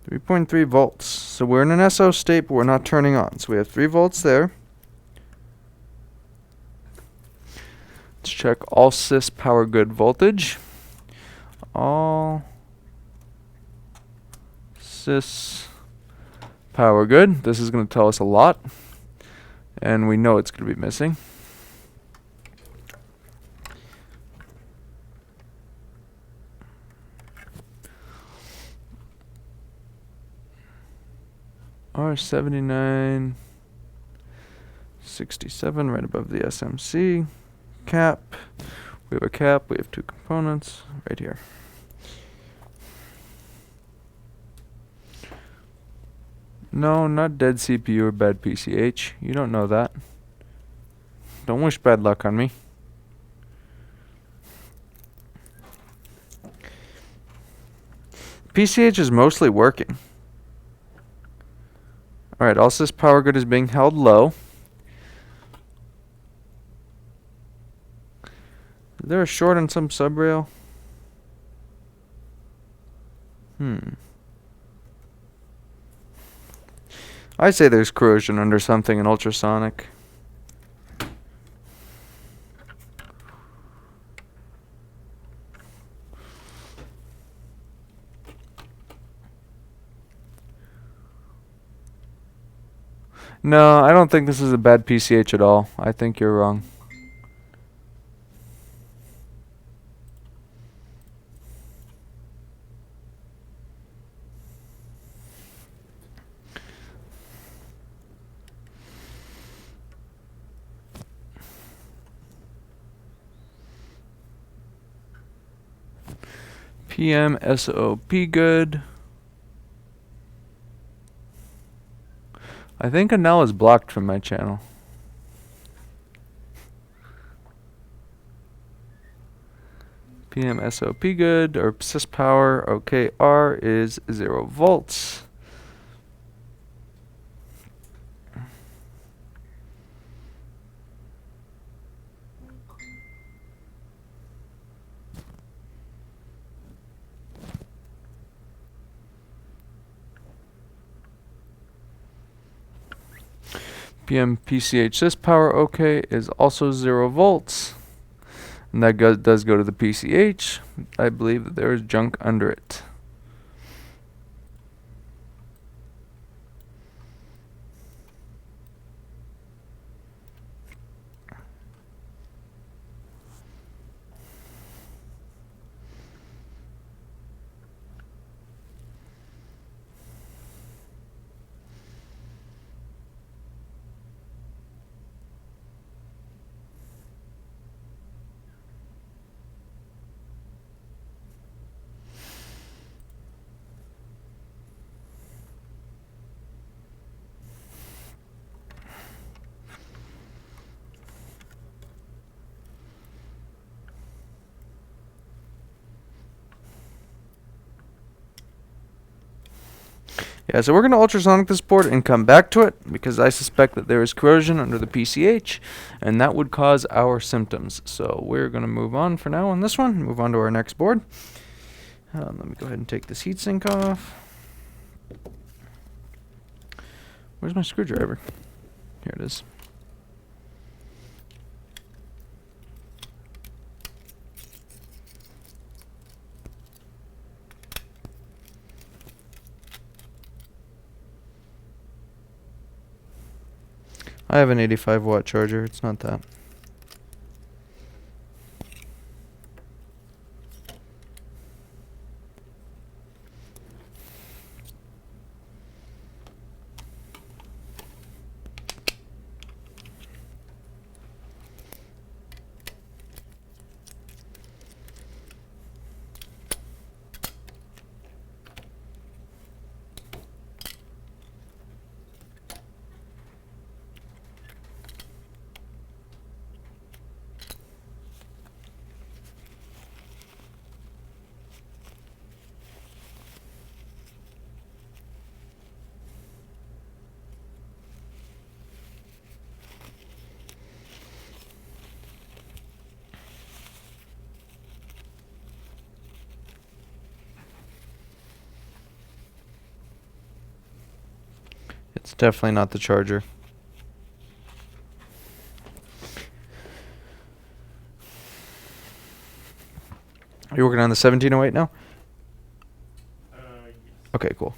3.3 volts. So we're in an SO state, but we're not turning on. So we have 3 volts there. Let's check all sys power good voltage. All sys power good. This is going to tell us a lot. And we know it's going to be missing. R7967 right above the SMC cap. We have a cap, we have 2 components right here. No, not dead CPU or bad PCH. You don't know that. Don't wish bad luck on me. PCH is mostly working. Alright, all sys power good is being held low. Is there a short on some subrail? I say there's corrosion under something in ultrasonic. No, I don't think this is a bad PCH at all. I think you're wrong. PM SOP good. I think Anel is blocked from my channel. PM SOP good, or sys power, okay, R is 0 volts. PPM PCH sys power OK is also 0 volts. And that does go to the PCH. I believe that there is junk under it. Yeah, so we're going to ultrasonic this board and come back to it because I suspect that there is corrosion under the PCH and that would cause our symptoms. So we're going to move on for now on this one, move on to our next board. Let me go ahead and take this heatsink off. Where's my screwdriver? Here it is. I have an 85-watt charger. It's not that. It's definitely not the charger. Are you working on the 1708 now? Yes. Okay, cool.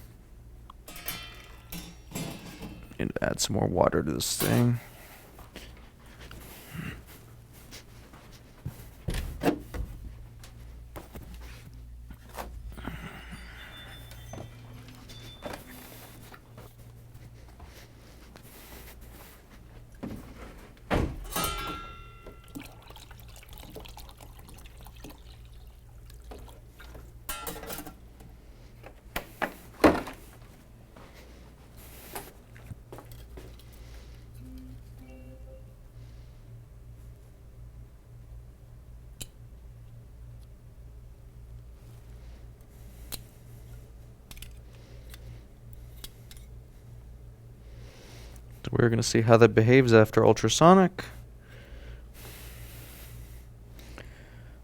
Need to add some more water to this thing. So we're going to see how that behaves after ultrasonic.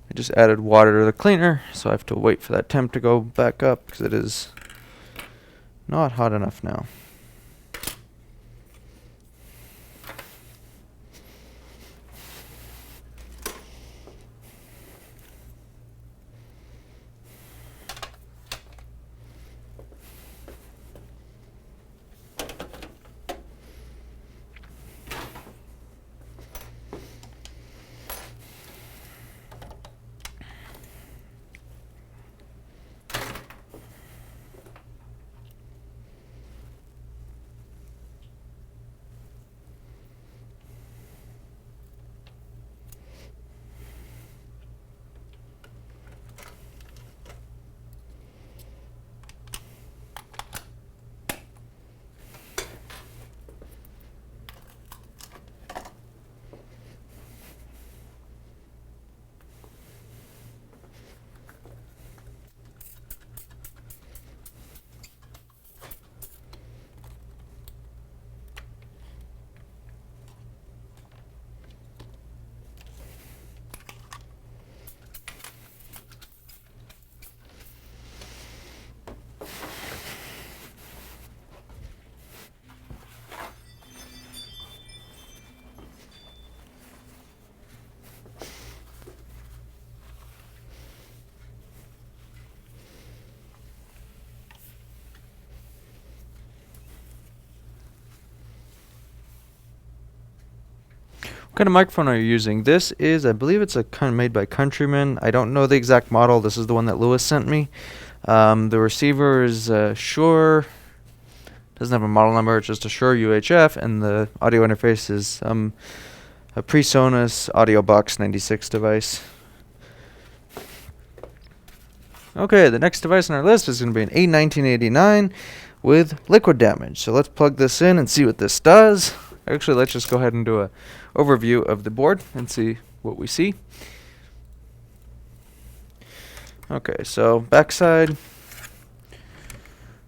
I just added water to the cleaner, so I have to wait for that temp to go back up because it is not hot enough now. What kind of microphone are you using? This is, I believe it's a kind of made by Countryman. I don't know the exact model. This is the one that Lewis sent me. The receiver is Shure. Doesn't have a model number. It's just a Shure UHF, and the audio interface is a PreSonus Audio Box 96 device. Okay, the next device on our list is going to be an A1989 with liquid damage. So let's plug this in and see what this does. Actually, let's just go ahead and do a overview of the board and see what we see. Okay, so backside,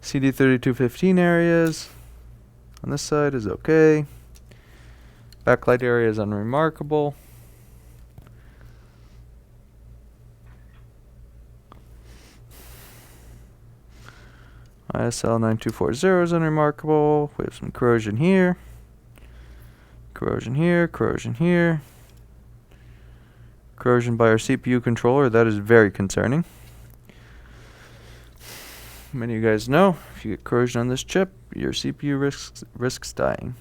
CD3215 areas. On this side is okay. Backlight area is unremarkable. ISL 9240 is unremarkable. We have some corrosion here. Corrosion here, corrosion here. Corrosion by our CPU controller, that is very concerning. Many of you guys know, if you get corrosion on this chip, your CPU risks dying.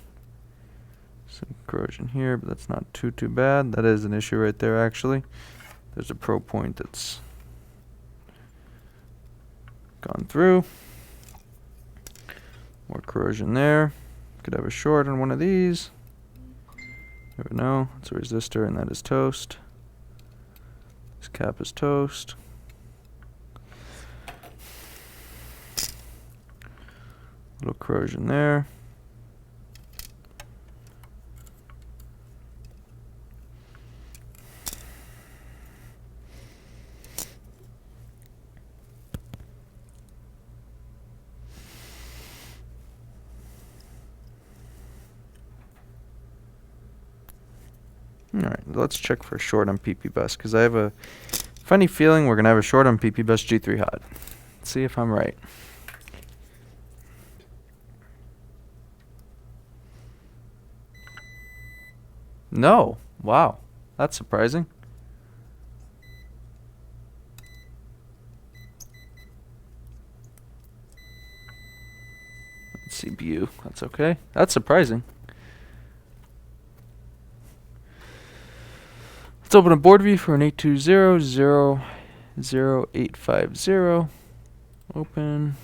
Some corrosion here, but that's not too bad. That is an issue right there, actually. There's a probe point that's gone through. More corrosion there. Could have a short on one of these. Never know. It's a resistor, and that is toast. This cap is toast. Little corrosion there. Alright, let's check for a short on PP bus, because I have a funny feeling we're going to have a short on PP bus G3 hot. Let's see if I'm right. No. Wow. That's surprising. CPU. That's okay. That's surprising. Let's open a board view for an 820-00850. Open.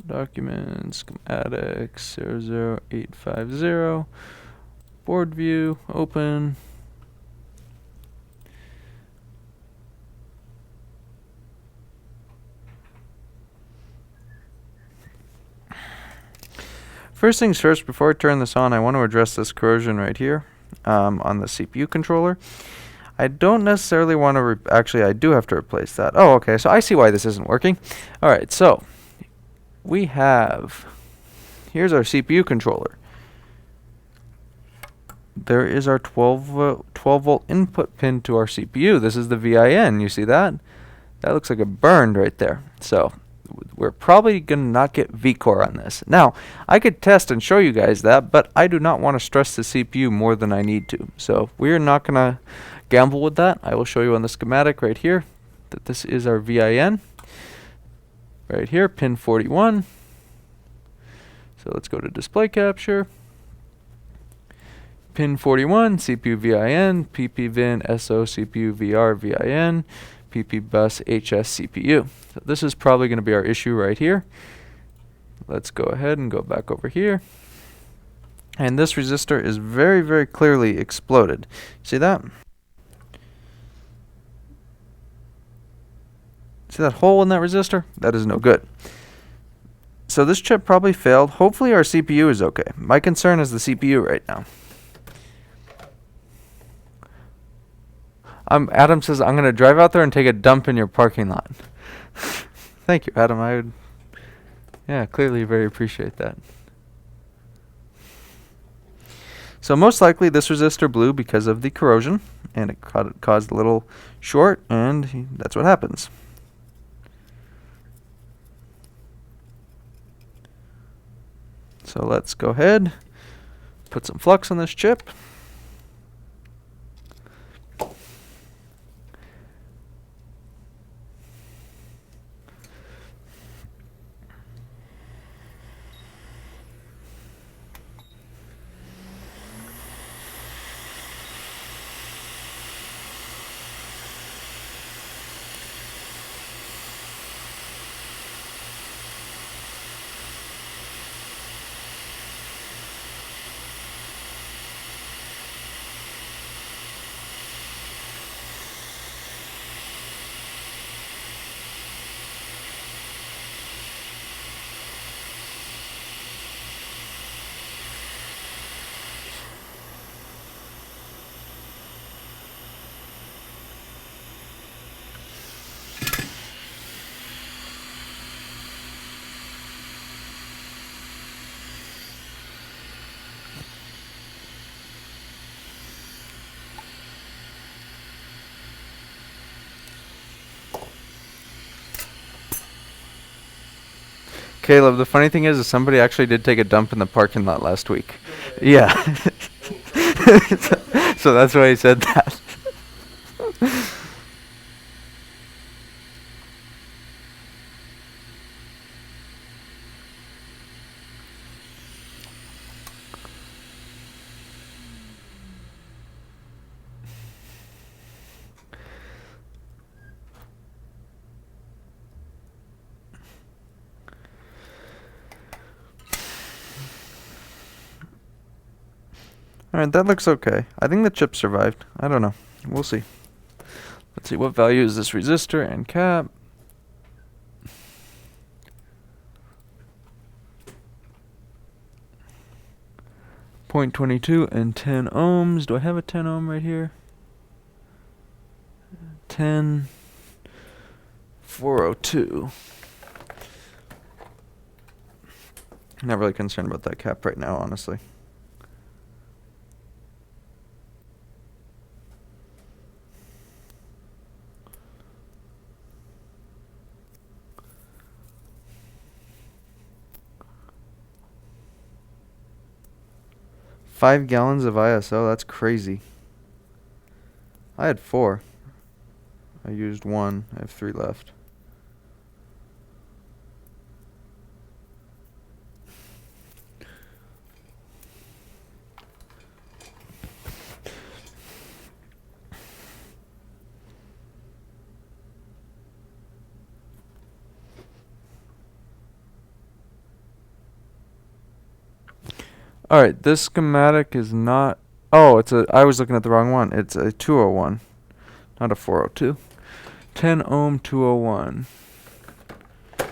Documents, schematics, 00850. Board view, open. First things first, before I turn this on, I want to address this corrosion right here. On the CPU controller. I don't necessarily want to, actually I do have to replace that. Oh, okay, so I see why this isn't working. Alright, so we have, here's our CPU controller. There is our 12 volt input pin to our CPU. This is the VIN, you see that? That looks like it burned right there. So we're probably going to not get VCore on this. Now, I could test and show you guys that, but I do not want to stress the CPU more than I need to. So we're not going to gamble with that. I will show you on the schematic right here that this is our VIN. Right here, pin 41. So let's go to display capture. Pin 41, CPU VIN, PP VIN, SO CPU VR VIN. PP bus HS CPU. So this is probably going to be our issue right here. Let's go ahead and go back over here. And this resistor is very, very clearly exploded. See that? See that hole in that resistor? That is no good. So this chip probably failed. Hopefully our CPU is okay. My concern is the CPU right now. Adam says, I'm going to drive out there and take a dump in your parking lot. Thank you, Adam. I would, yeah, clearly very appreciate that. So most likely this resistor blew because of the corrosion, and it caused a little short, and that's what happens. So let's go ahead, put some flux on this chip. Caleb, the funny thing is somebody actually did take a dump in the parking lot last week. Yeah. So that's why he said that. Alright, that looks okay. I think the chip survived. I don't know. We'll see. Let's see, what value is this resistor and cap? .22 and 10 ohms. Do I have a 10 ohm right here? 10, 402. Not really concerned about that cap right now, honestly. Five gallons of ISO, that's crazy. I had 4. I used 1. I have 3 left. Alright, this schematic is not... Oh, I was looking at the wrong one. It's a 201, not a 402. 10 ohm 201. Grab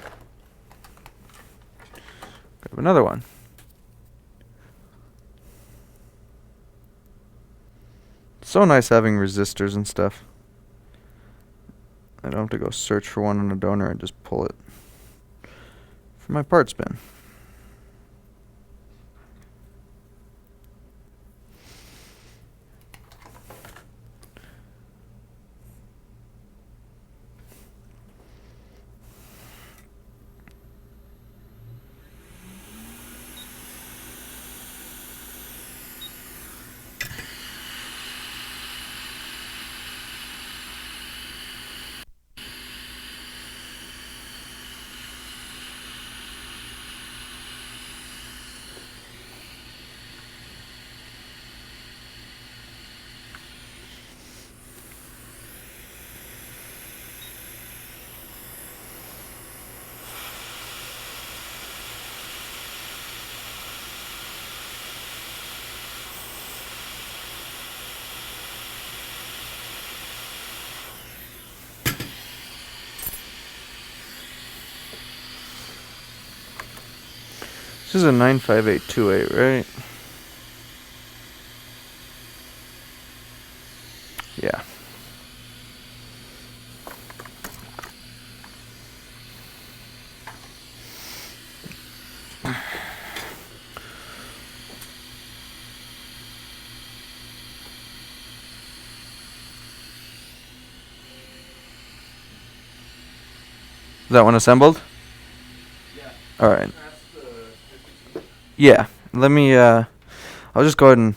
another one. So nice having resistors and stuff. I don't have to go search for one on a donor and just pull it for my parts bin. This is a 95828, right? Yeah. Is that one assembled? Yeah. All right. That's the 52. Yeah. Let me, I'll just go ahead and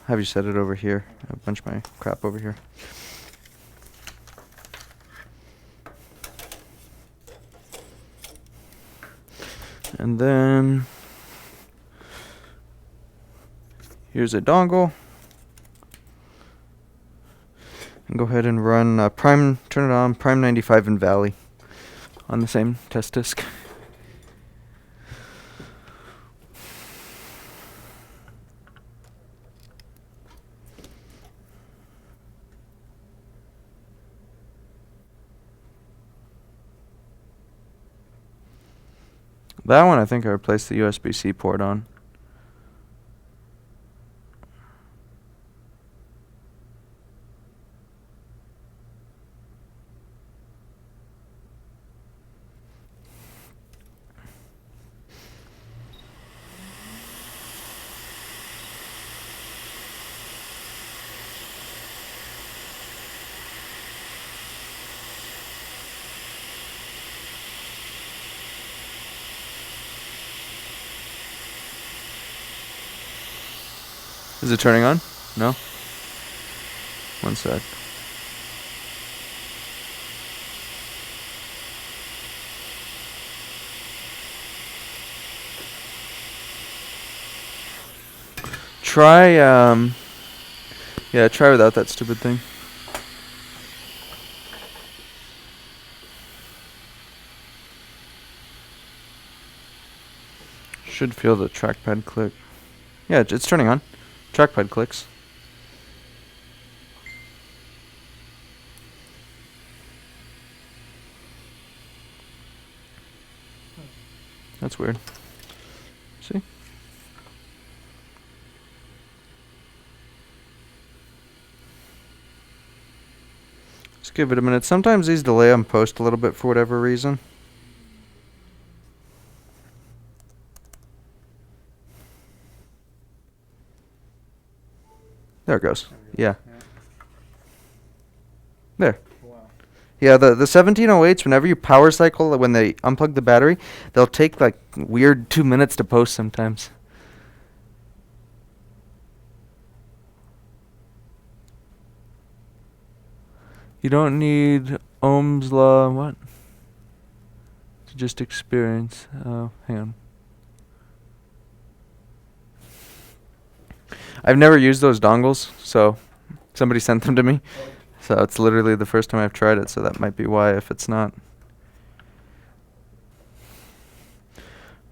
have you set it over here. I have a bunch of my crap over here. And then here's a dongle. And go ahead and run turn it on, Prime 95 and Valley on the same test disk. That one I think I replaced the USB-C port on. Is it turning on? No? One sec. Try, yeah, try without that stupid thing. Should feel the trackpad click. Yeah, it's turning on. Trackpad clicks. That's weird. See? Just give it a minute. Sometimes these delay on post a little bit for whatever reason. There it goes. Yeah. There. Wow. Yeah, the 1708s, whenever you power cycle, when they unplug the battery, they'll take like weird 2 minutes to post sometimes. You don't need Ohm's law, what? To just experience. Oh, hang on. I've never used those dongles, so somebody sent them to me. So it's literally the first time I've tried it, so that might be why if it's not.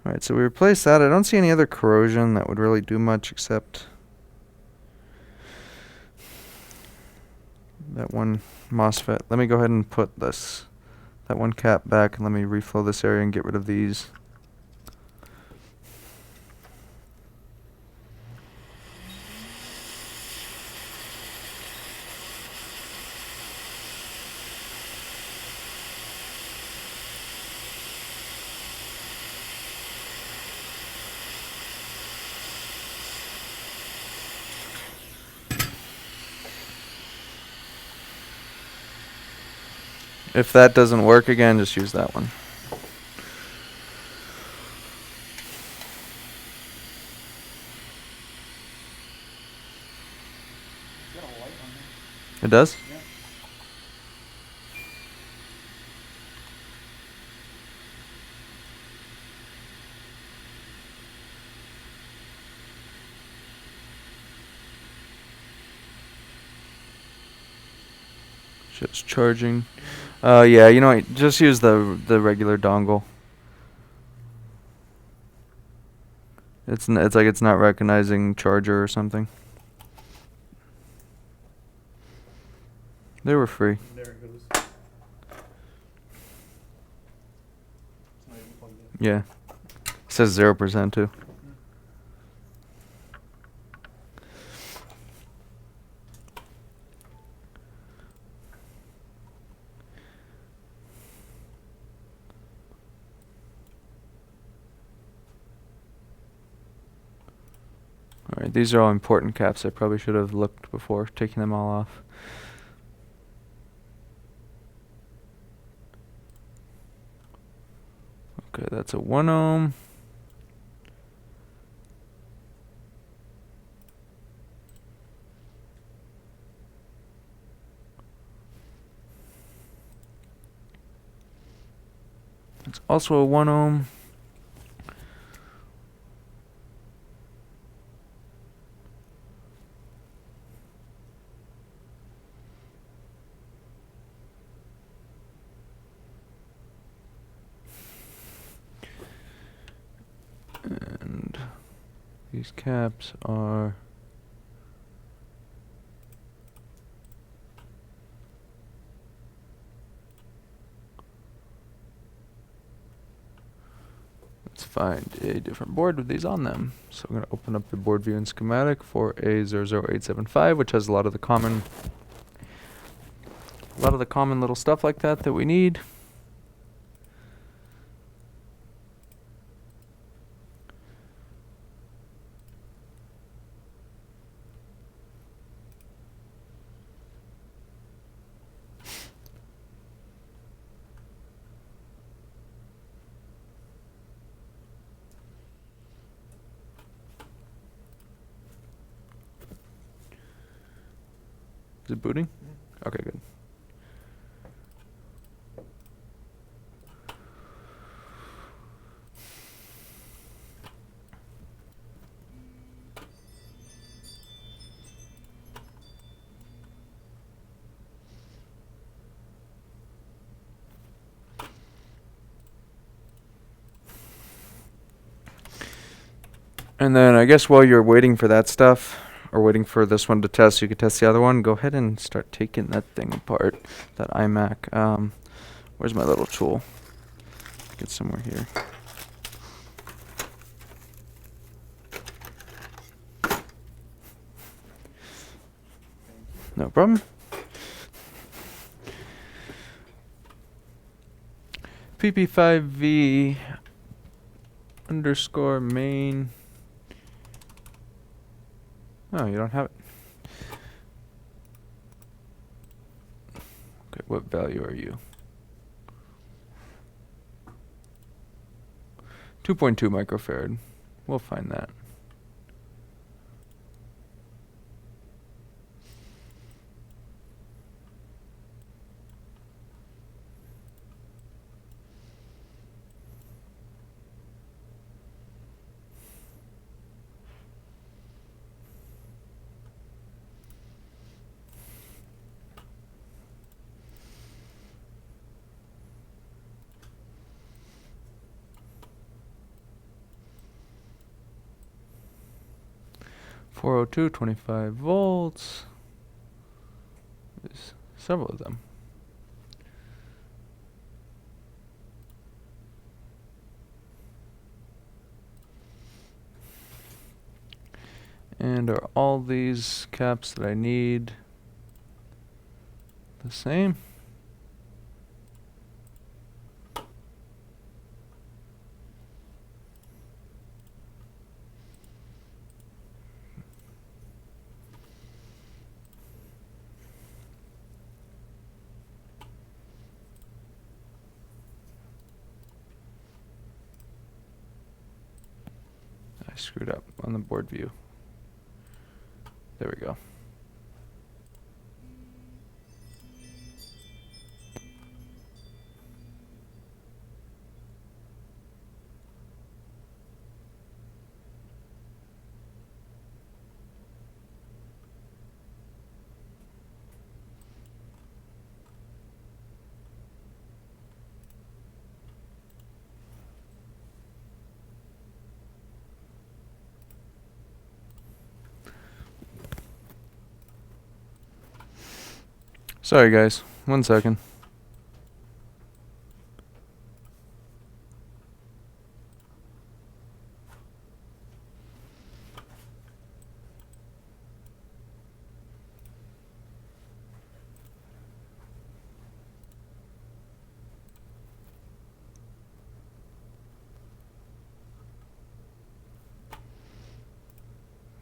Alright, so we replaced that. I don't see any other corrosion that would really do much except that one MOSFET. Let me go ahead and put that one cap back and let me reflow this area and get rid of these. If that doesn't work again, just use that one. It's got a light on there. It does? Yeah. Just charging. Yeah, you know what, just use the regular dongle. It's like it's not recognizing charger or something. They were free. There it goes. It's not even plugged in. Yeah. It says 0% too. Alright, these are all important caps. I probably should have looked before taking them all off. Okay, that's a 1 ohm. It's also a 1 ohm. And these caps are let's find a different board with these on them. So I'm going to open up the board view and schematic for A00875, which has a lot of the common little stuff like that we need. Is it booting? Mhm. Okay, good. And then I guess while you're waiting for that stuff, or waiting for this one to test, so you could test the other one, go ahead and start taking that thing apart, that iMac. Where's my little tool? Get somewhere here. No problem. PP5V underscore main. Oh, you don't have it. Okay, what value are you? 2.2 microfarad. We'll find that. .402, 25 volts. There's several of them. And are all these caps that I need the same? I screwed up on the board view. There we go. Sorry guys, 1 second.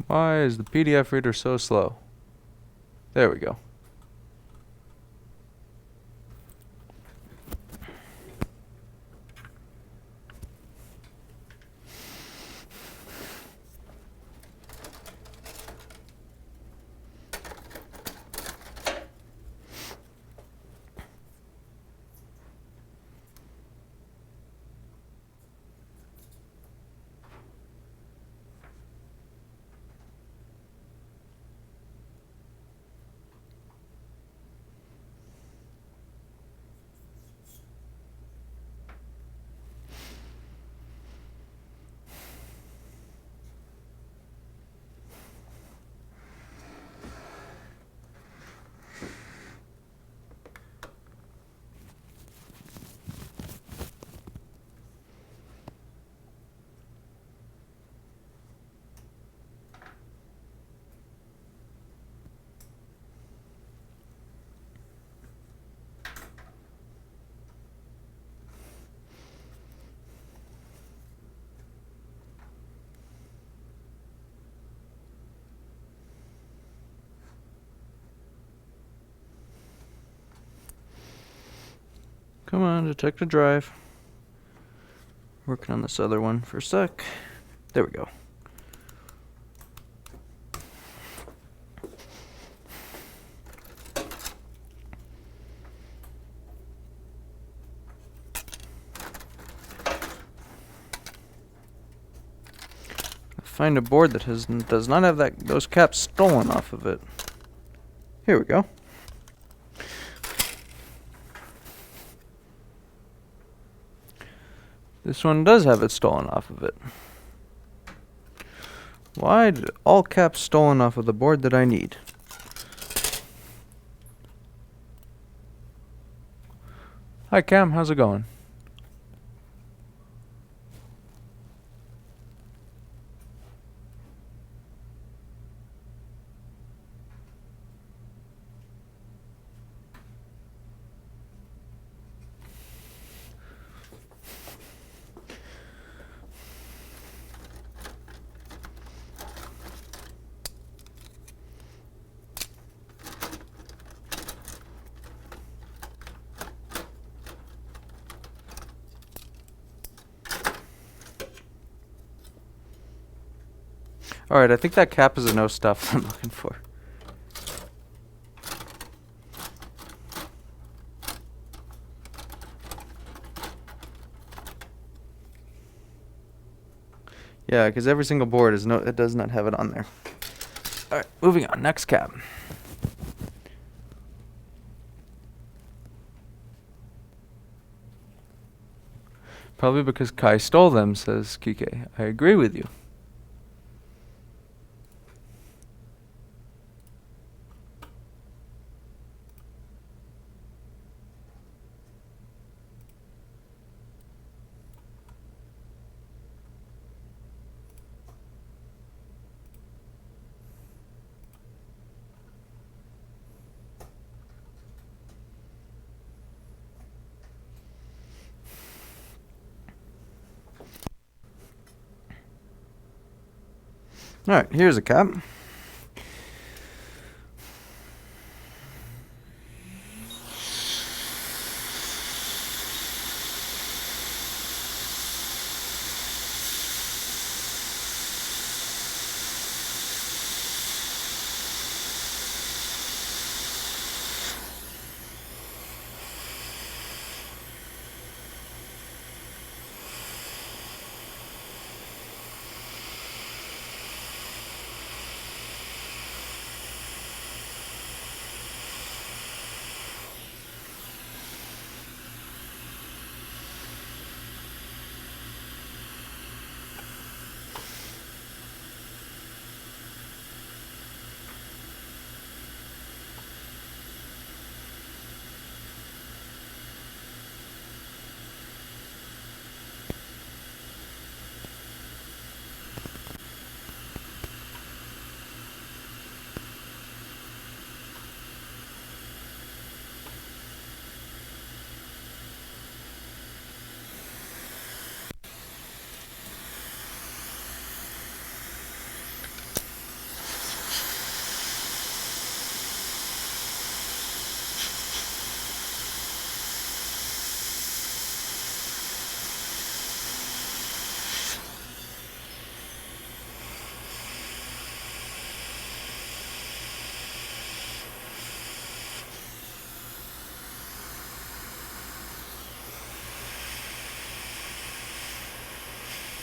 Why is the PDF reader so slow? There we go. Come on, detect a drive. Working on this other one for a sec. There we go. find a board that does not have those caps stolen off of it. Here we go. This one does have it stolen off of it. Why did all caps stolen off of the board that I need? Hi Cam, how's it going? Alright, I think that cap is a no stuff I'm looking for. Yeah, because every single board it does not have it on there. Alright, moving on. Next cap. Probably because Kai stole them, says Kike. I agree with you. Alright, here's a cap.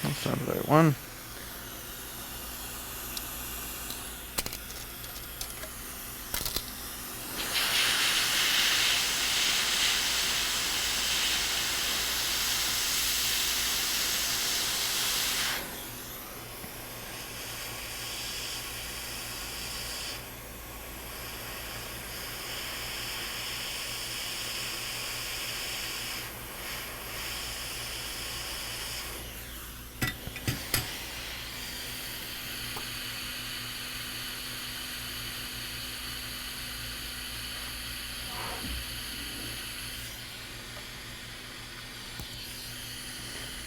That's not the right one.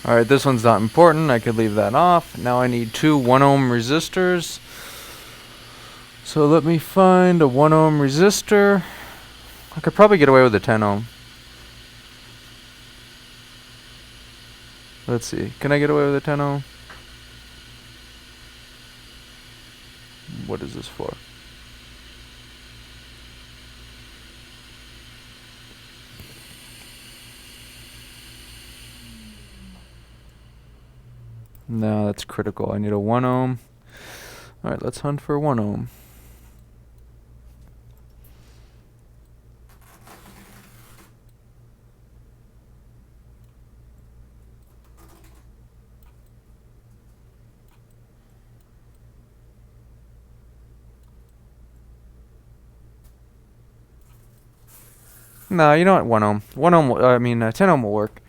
Alright, this one's not important. I could leave that off. Now I need two 1 ohm resistors. So let me find a 1 ohm resistor. I could probably get away with a 10 ohm. Let's see. Can I get away with a 10 ohm? What is this for? No, that's critical. I need a 1 ohm. Alright, let's hunt for 1 ohm. No, you know what? 1 ohm. 1 ohm, 10 ohm will work.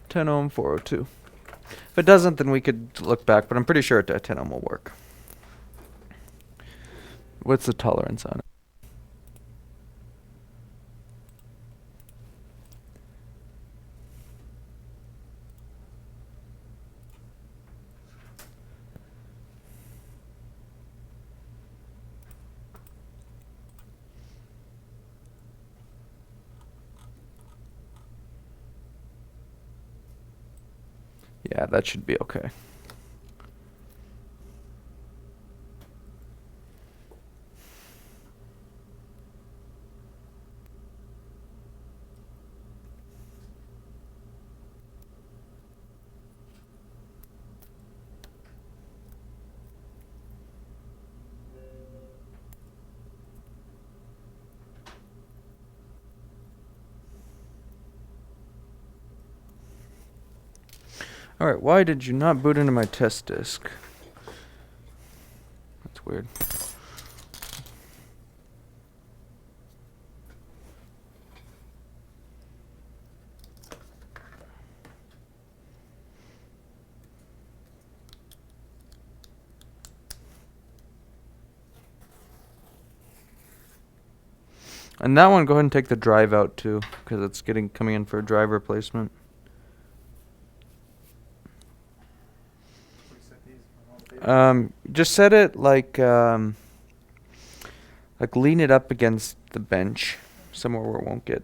10 ohm, 402. If it doesn't, then we could look back, but I'm pretty sure 10 ohm will work. What's the tolerance on it? Yeah, that should be okay. Alright, why did you not boot into my test disk? That's weird. And that one, go ahead and take the drive out too, because it's coming in for a drive replacement. Reset these for all data. Just set it like lean it up against the bench, somewhere where it won't get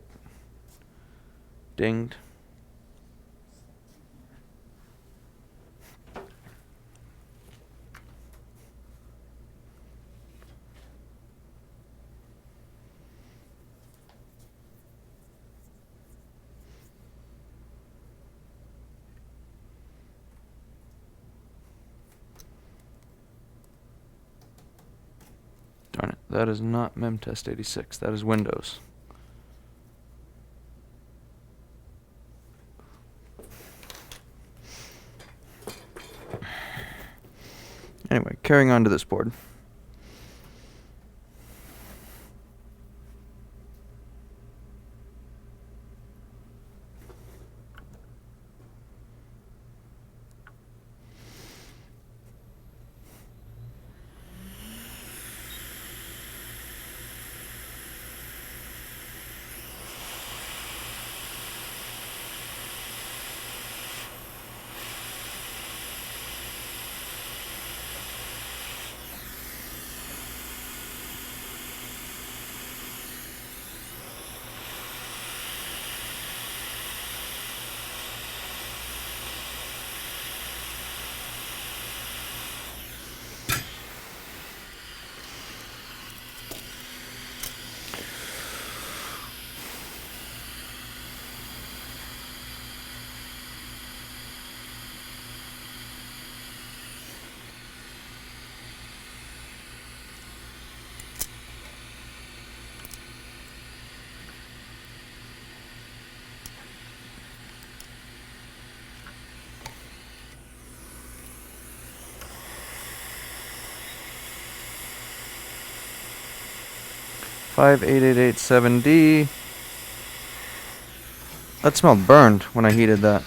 dinged. Darn it, that is not memtest 86, that is Windows. Anyway, carrying on to this board. Five 8887D. That smelled burned when I heated that.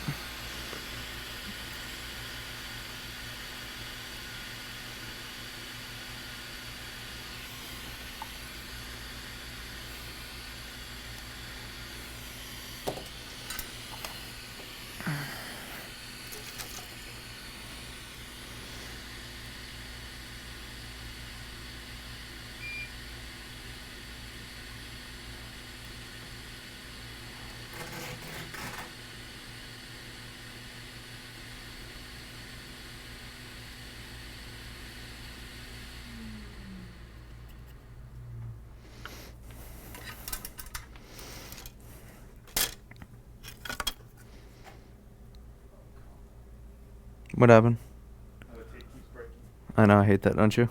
What happened? I know, I hate that, don't you?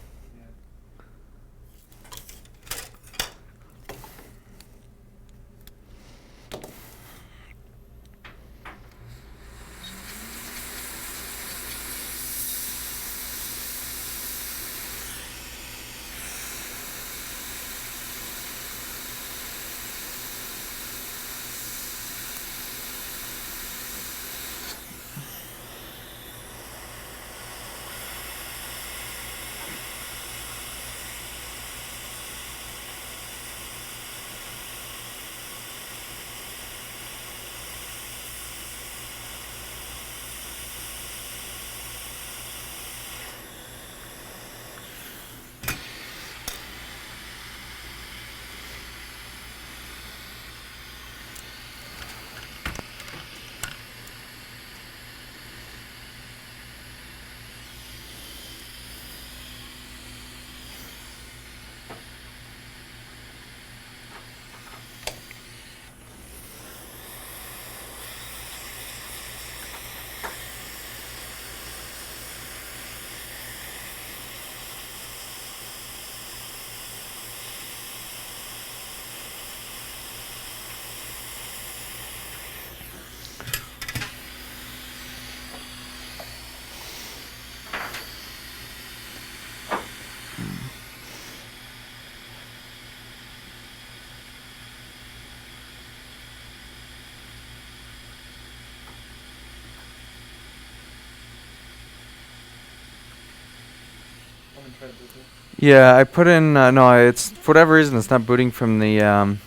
Yeah, I put in, no, it's, for whatever reason, it's not booting from the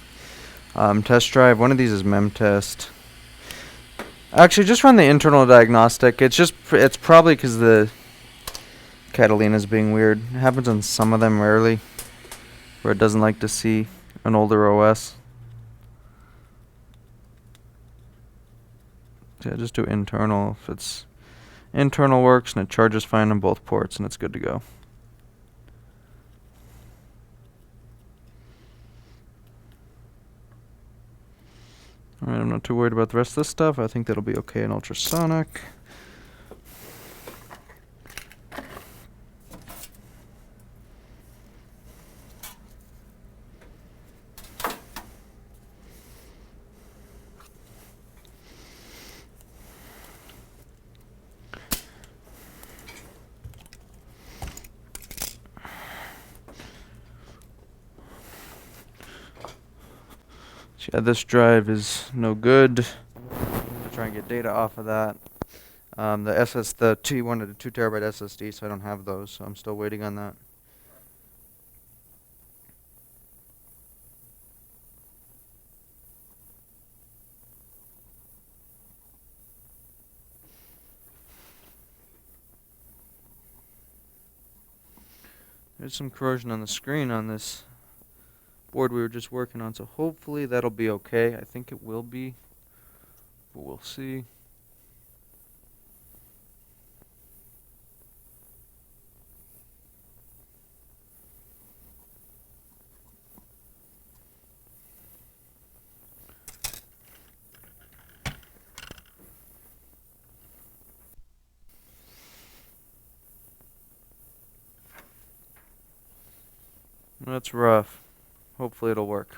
test drive. One of these is memtest. Actually, just run the internal diagnostic. It's just, it's probably because the Catalina's being weird. It happens on some of them rarely, where it doesn't like to see an older OS. So yeah, just do internal. If it's internal works and it charges fine on both ports, and it's good to go. Alright, I'm not too worried about the rest of this stuff. I think that'll be okay in ultrasonic. Yeah, this drive is no good. Try and get data off of that. The T wanted a 2 terabyte SSD, so I don't have those, so I'm still waiting on that. There's some corrosion on the screen on this board we were just working on, so hopefully that'll be okay. I think it will be, but we'll see. That's rough. Hopefully it'll work.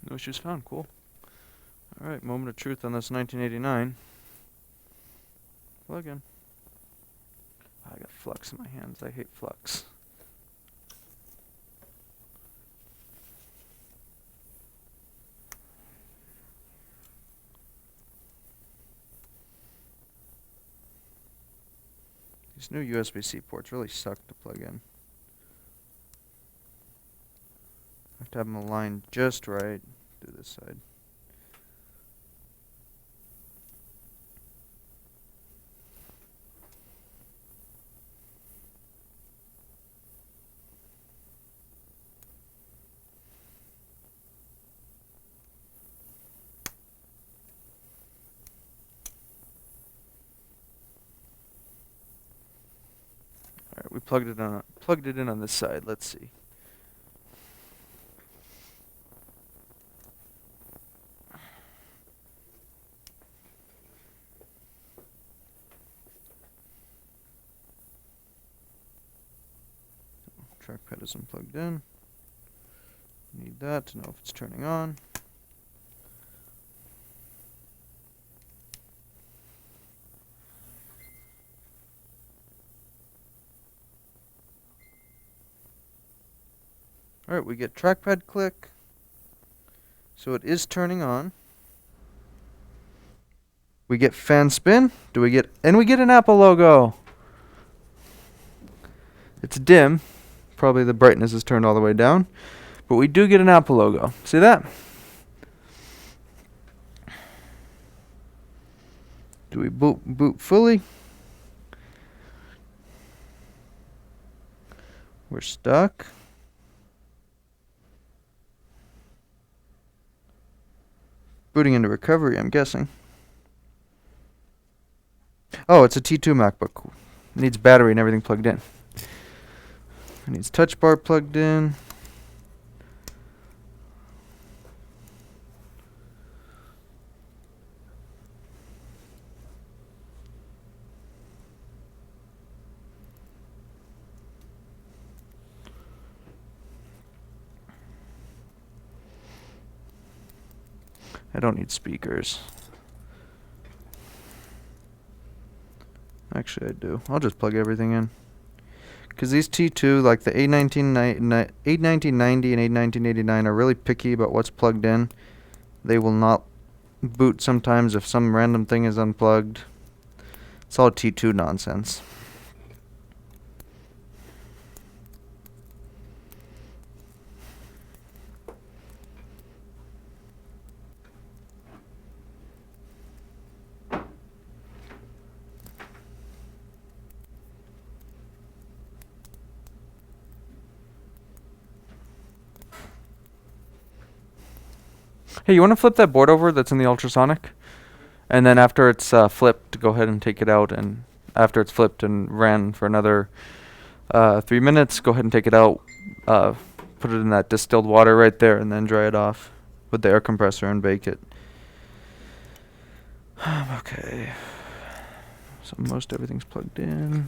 No issues found. Cool. Alright, moment of truth on this 1989. Plug in. I got flux in my hands. I hate flux. These new USB-C ports really suck to plug in. I have to have them aligned just right. Do this side. Alright, we plugged it in on this side. Let's see. Trackpad isn't plugged in. Need that to know if it's turning on. Alright, we get trackpad click. So it is turning on. We get fan spin. And we get an Apple logo. It's dim. Probably the brightness is turned all the way down. But we do get an Apple logo. See that? Do we boot fully? We're stuck. Booting into recovery, I'm guessing. Oh, it's a T2 MacBook. It needs battery and everything plugged in. It needs touch bar plugged in. I don't need speakers. Actually, I do. I'll just plug everything in. Because these T2, like the A1990 and A1989, are really picky about what's plugged in. They will not boot sometimes if some random thing is unplugged. It's all T2 nonsense. Hey, you want to flip that board over that's in the ultrasonic? And then after it's flipped, go ahead and take it out. And after it's flipped and ran for another 3 minutes, go ahead and take it out. Put it in that distilled water right there and then dry it off with the air compressor and bake it. Okay. So most everything's plugged in.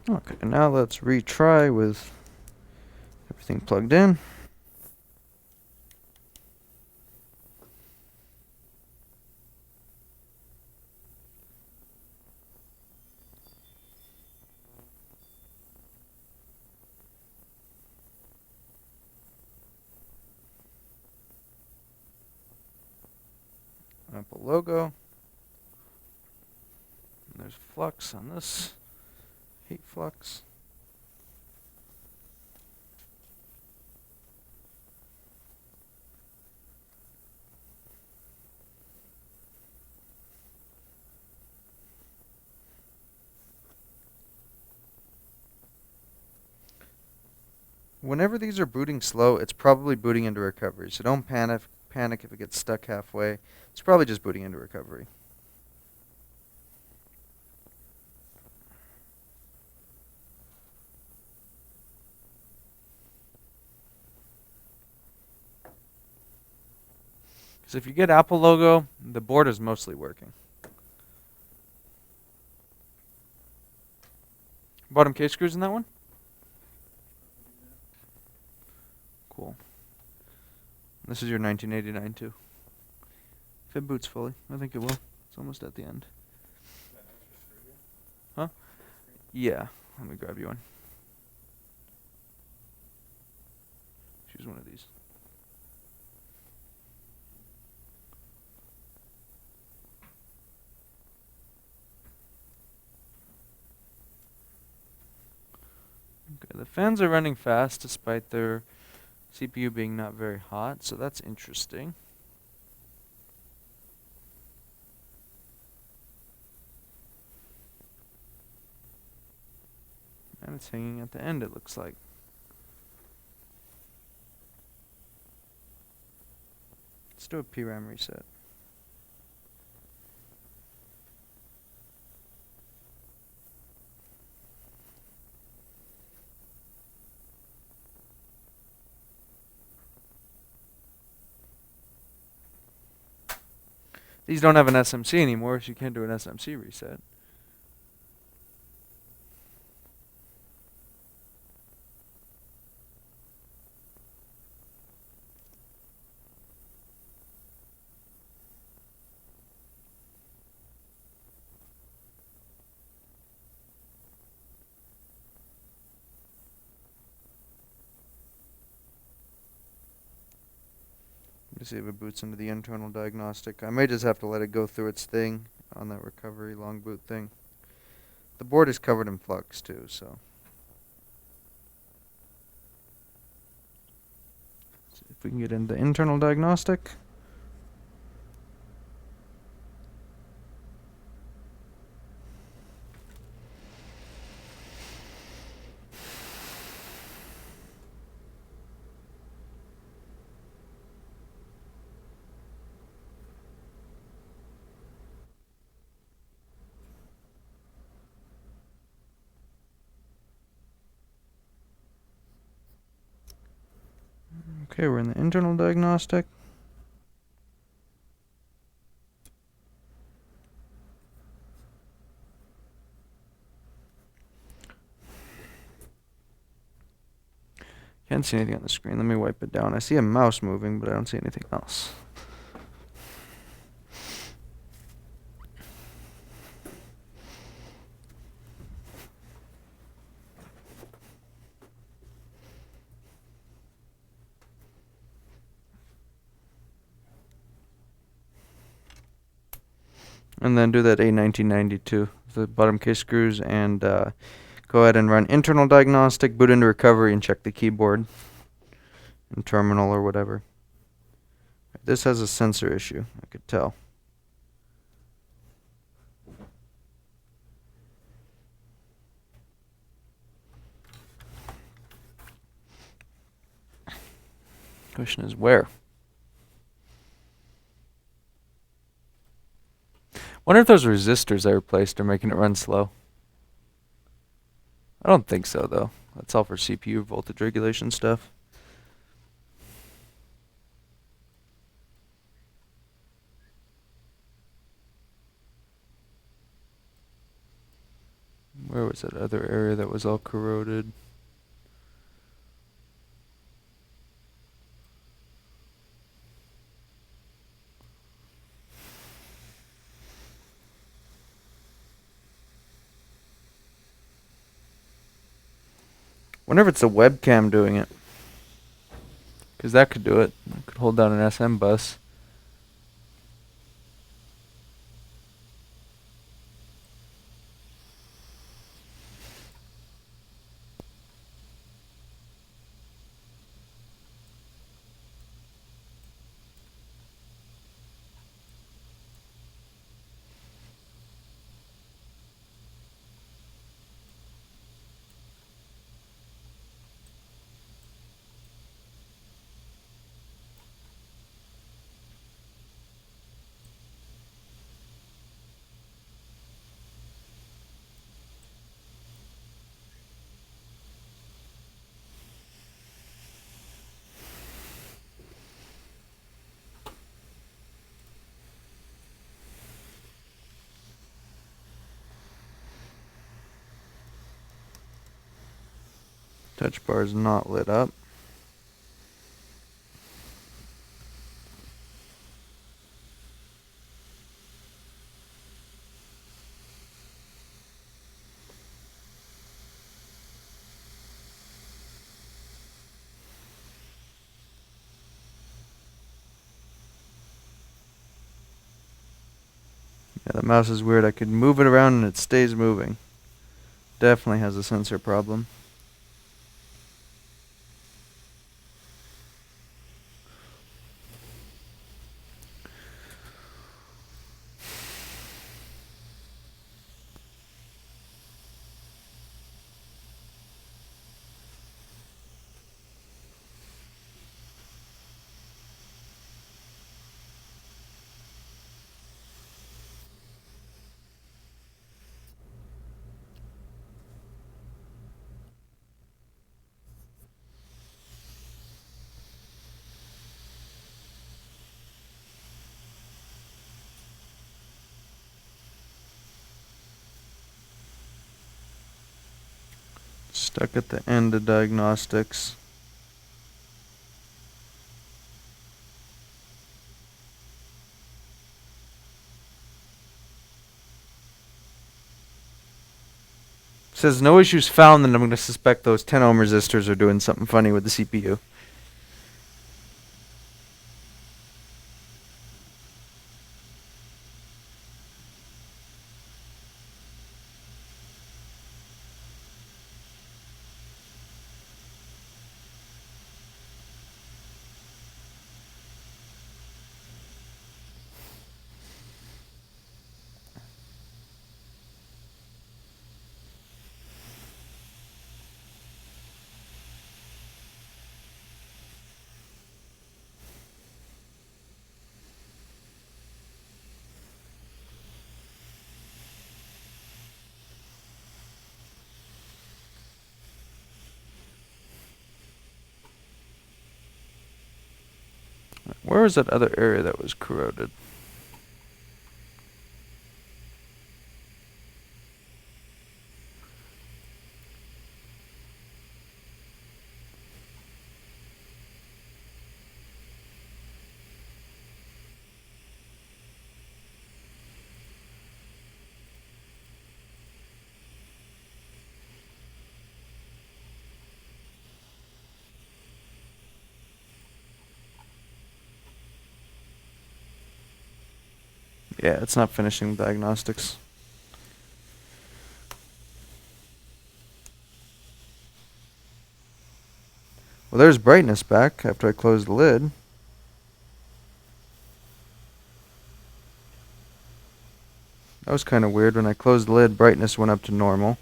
Okay, now let's retry with everything plugged in. Apple logo. And there's flux on this. Heat flux. Whenever these are booting slow, it's probably booting into recovery. So don't panic if it gets stuck halfway. It's probably just booting into recovery. Because if you get Apple logo, the board is mostly working. Bottom case screws in that one? Cool. This is your 1989 too. If it boots fully, I think it will. It's almost at the end. Huh? Yeah. Let me grab you one. Choose one of these. Okay, the fans are running fast despite their CPU being not very hot, so that's interesting. And it's hanging at the end, it looks like. Let's do a PRAM reset. These don't have an SMC anymore, so you can't do an SMC reset. Let me see if it boots into the internal diagnostic. I may just have to let it go through its thing on that recovery long boot thing. The board is covered in flux too, so. See if we can get into internal diagnostic. Okay, we're in the internal diagnostic. Can't see anything on the screen. Let me wipe it down. I see a mouse moving, but I don't see anything else. And then do that A1992, the bottom case screws, and go ahead and run internal diagnostic, boot into recovery, and check the keyboard and terminal or whatever. This has a sensor issue, I could tell. Question is where? Wonder if those resistors I replaced are making it run slow. I don't think so, though. That's all for CPU voltage regulation stuff. Where was that other area that was all corroded? Wonder if it's the webcam doing it. Because that could do it. It could hold down an SM bus. Touch bar is not lit up. Yeah, the mouse is weird. I could move it around and it stays moving. Definitely has a sensor problem. Stuck at the end of diagnostics. Says no issues found, then I'm going to suspect those 10 ohm resistors are doing something funny with the CPU. Where was that other area that was corroded? Yeah, it's not finishing diagnostics. Well, there's brightness back after I closed the lid. That was kind of weird. When I closed the lid, brightness went up to normal.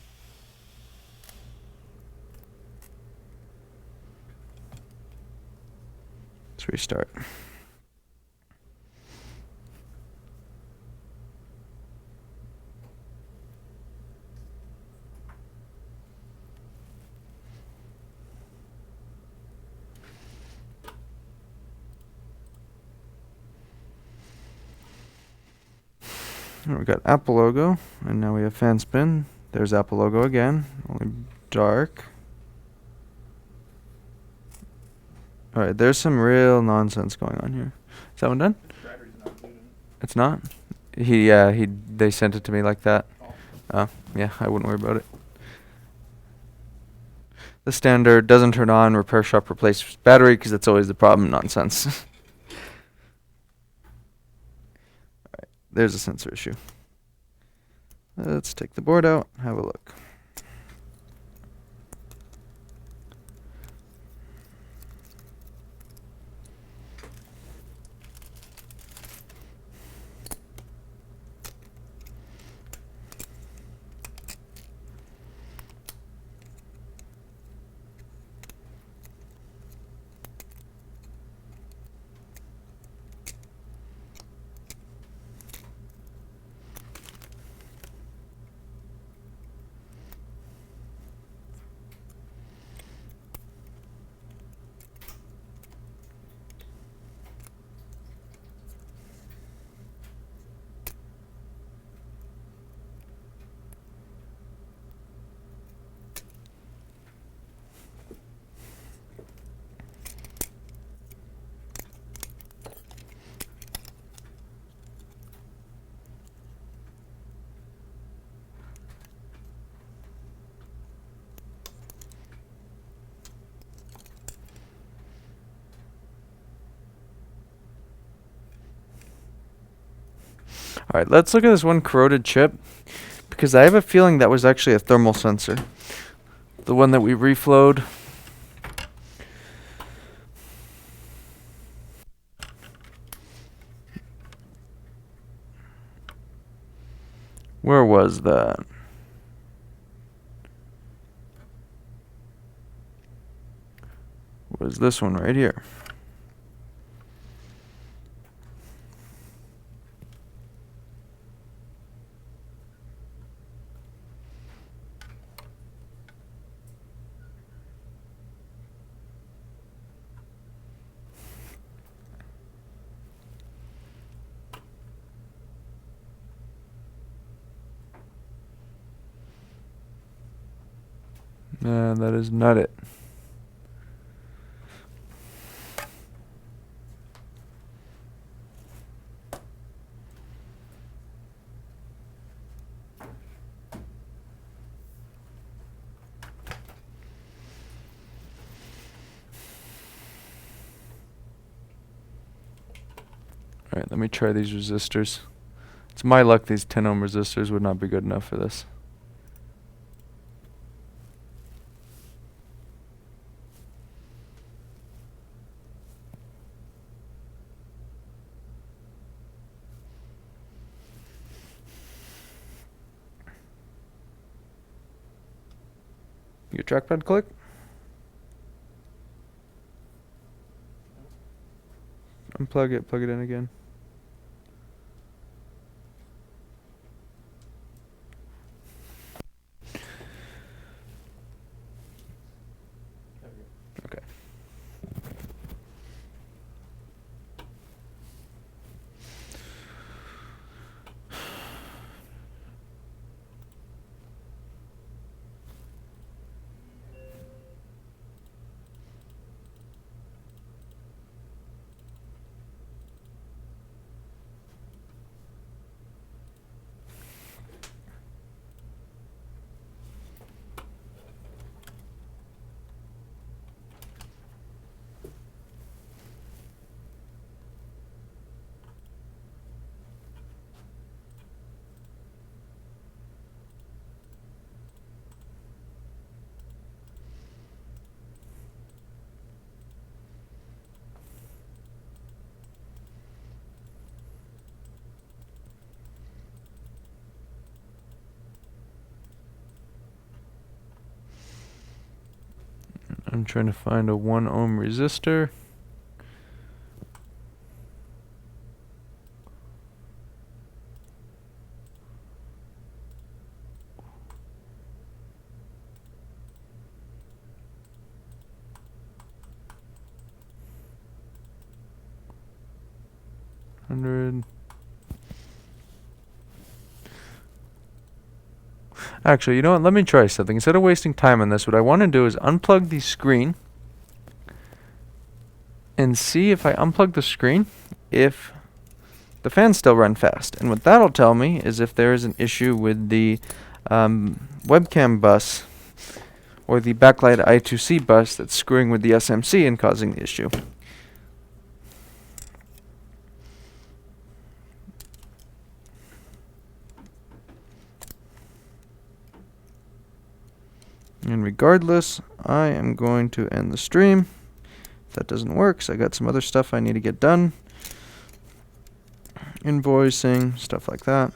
Let's restart. We got Apple logo, and now we have fan spin. There's Apple logo again, only dark. Alright, there's some real nonsense going on here. Is that one done? Battery's not good. It's not? They sent it to me like that. Oh, yeah, I wouldn't worry about it. The standard doesn't turn on, repair shop replace battery, because that's always the problem, nonsense. Alright, there's a sensor issue. Let's take the board out, have a look. All right, let's look at this one corroded chip, because I have a feeling that was actually a thermal sensor. The one that we reflowed. Where was that? Was this one right here? That is not it. Alright, let me try these resistors. It's my luck these 10 ohm resistors would not be good enough for this. Your trackpad click? Unplug it, plug it in again. Okay. I'm trying to find a 1 ohm resistor. Hundred. Actually, you know what? Let me try something. Instead of wasting time on this, what I want to do is unplug the screen and see if I unplug the screen, if the fans still run fast. And what that'll tell me is if there is an issue with the webcam bus or the backlight I2C bus that's screwing with the SMC and causing the issue. And regardless, I am going to end the stream. If that doesn't work, so I got some other stuff I need to get done. Invoicing, stuff like that.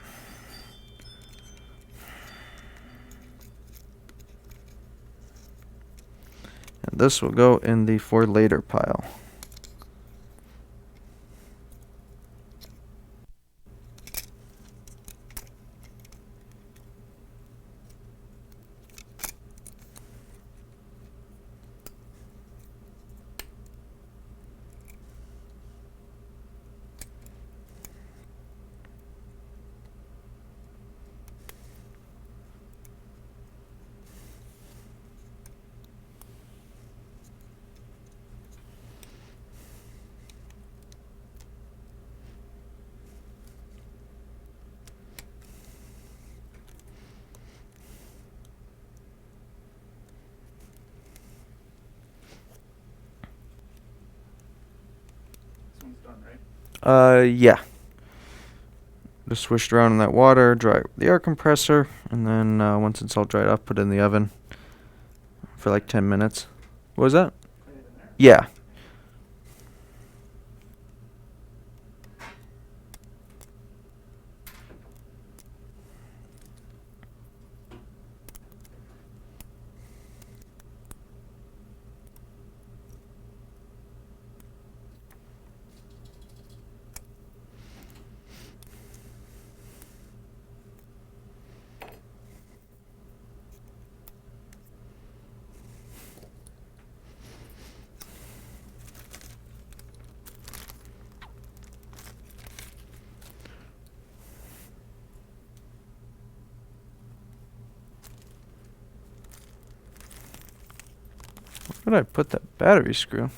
And this will go in the for later pile. This one's done, right? Yeah. Just swished around in that water, dry it with the air compressor, and then once it's all dried up, put it in the oven for like 10 minutes. What was that? Yeah. Where did I put that battery screw?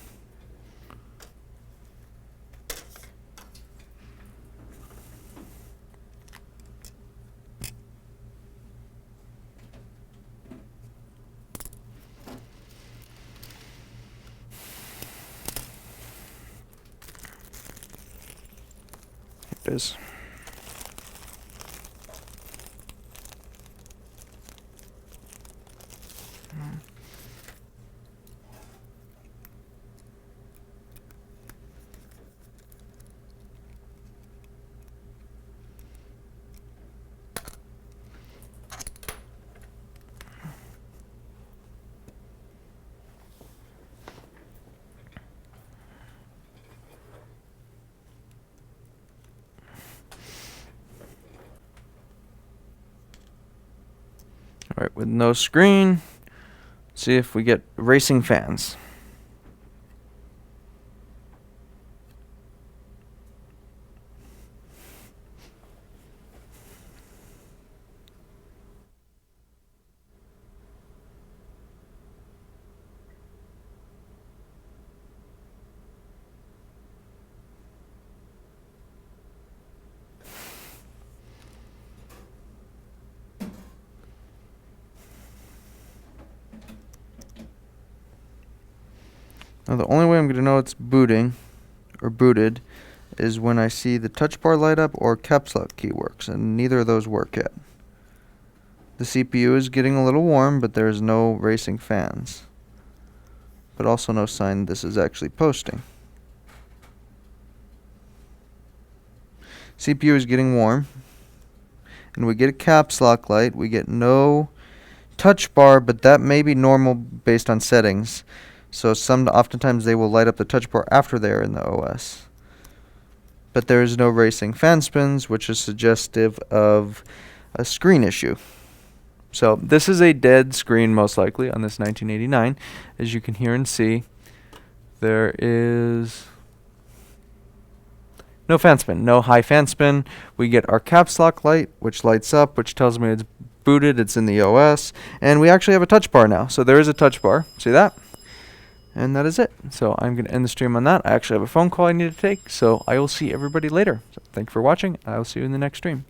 Here it is. Alright, with no screen, see if we get racing fans. Now the only way I'm going to know it's booting or booted is when I see the touch bar light up or caps lock key works, and neither of those work yet. The CPU is getting a little warm, but there's no racing fans. But also no sign this is actually posting. CPU is getting warm, and we get a caps lock light. We get no touch bar, but that may be normal based on settings. So oftentimes they will light up the touch bar after they are in the OS. But there is no racing fan spins, which is suggestive of a screen issue. So this is a dead screen most likely on this 1989. As you can hear and see, there is no fan spin, no high fan spin. We get our caps lock light, which lights up, which tells me it's booted, it's in the OS. And we actually have a touch bar now. So there is a touch bar. See that? And that is it. So I'm going to end the stream on that. I actually have a phone call I need to take, so I will see everybody later. So thank you for watching. I will see you in the next stream.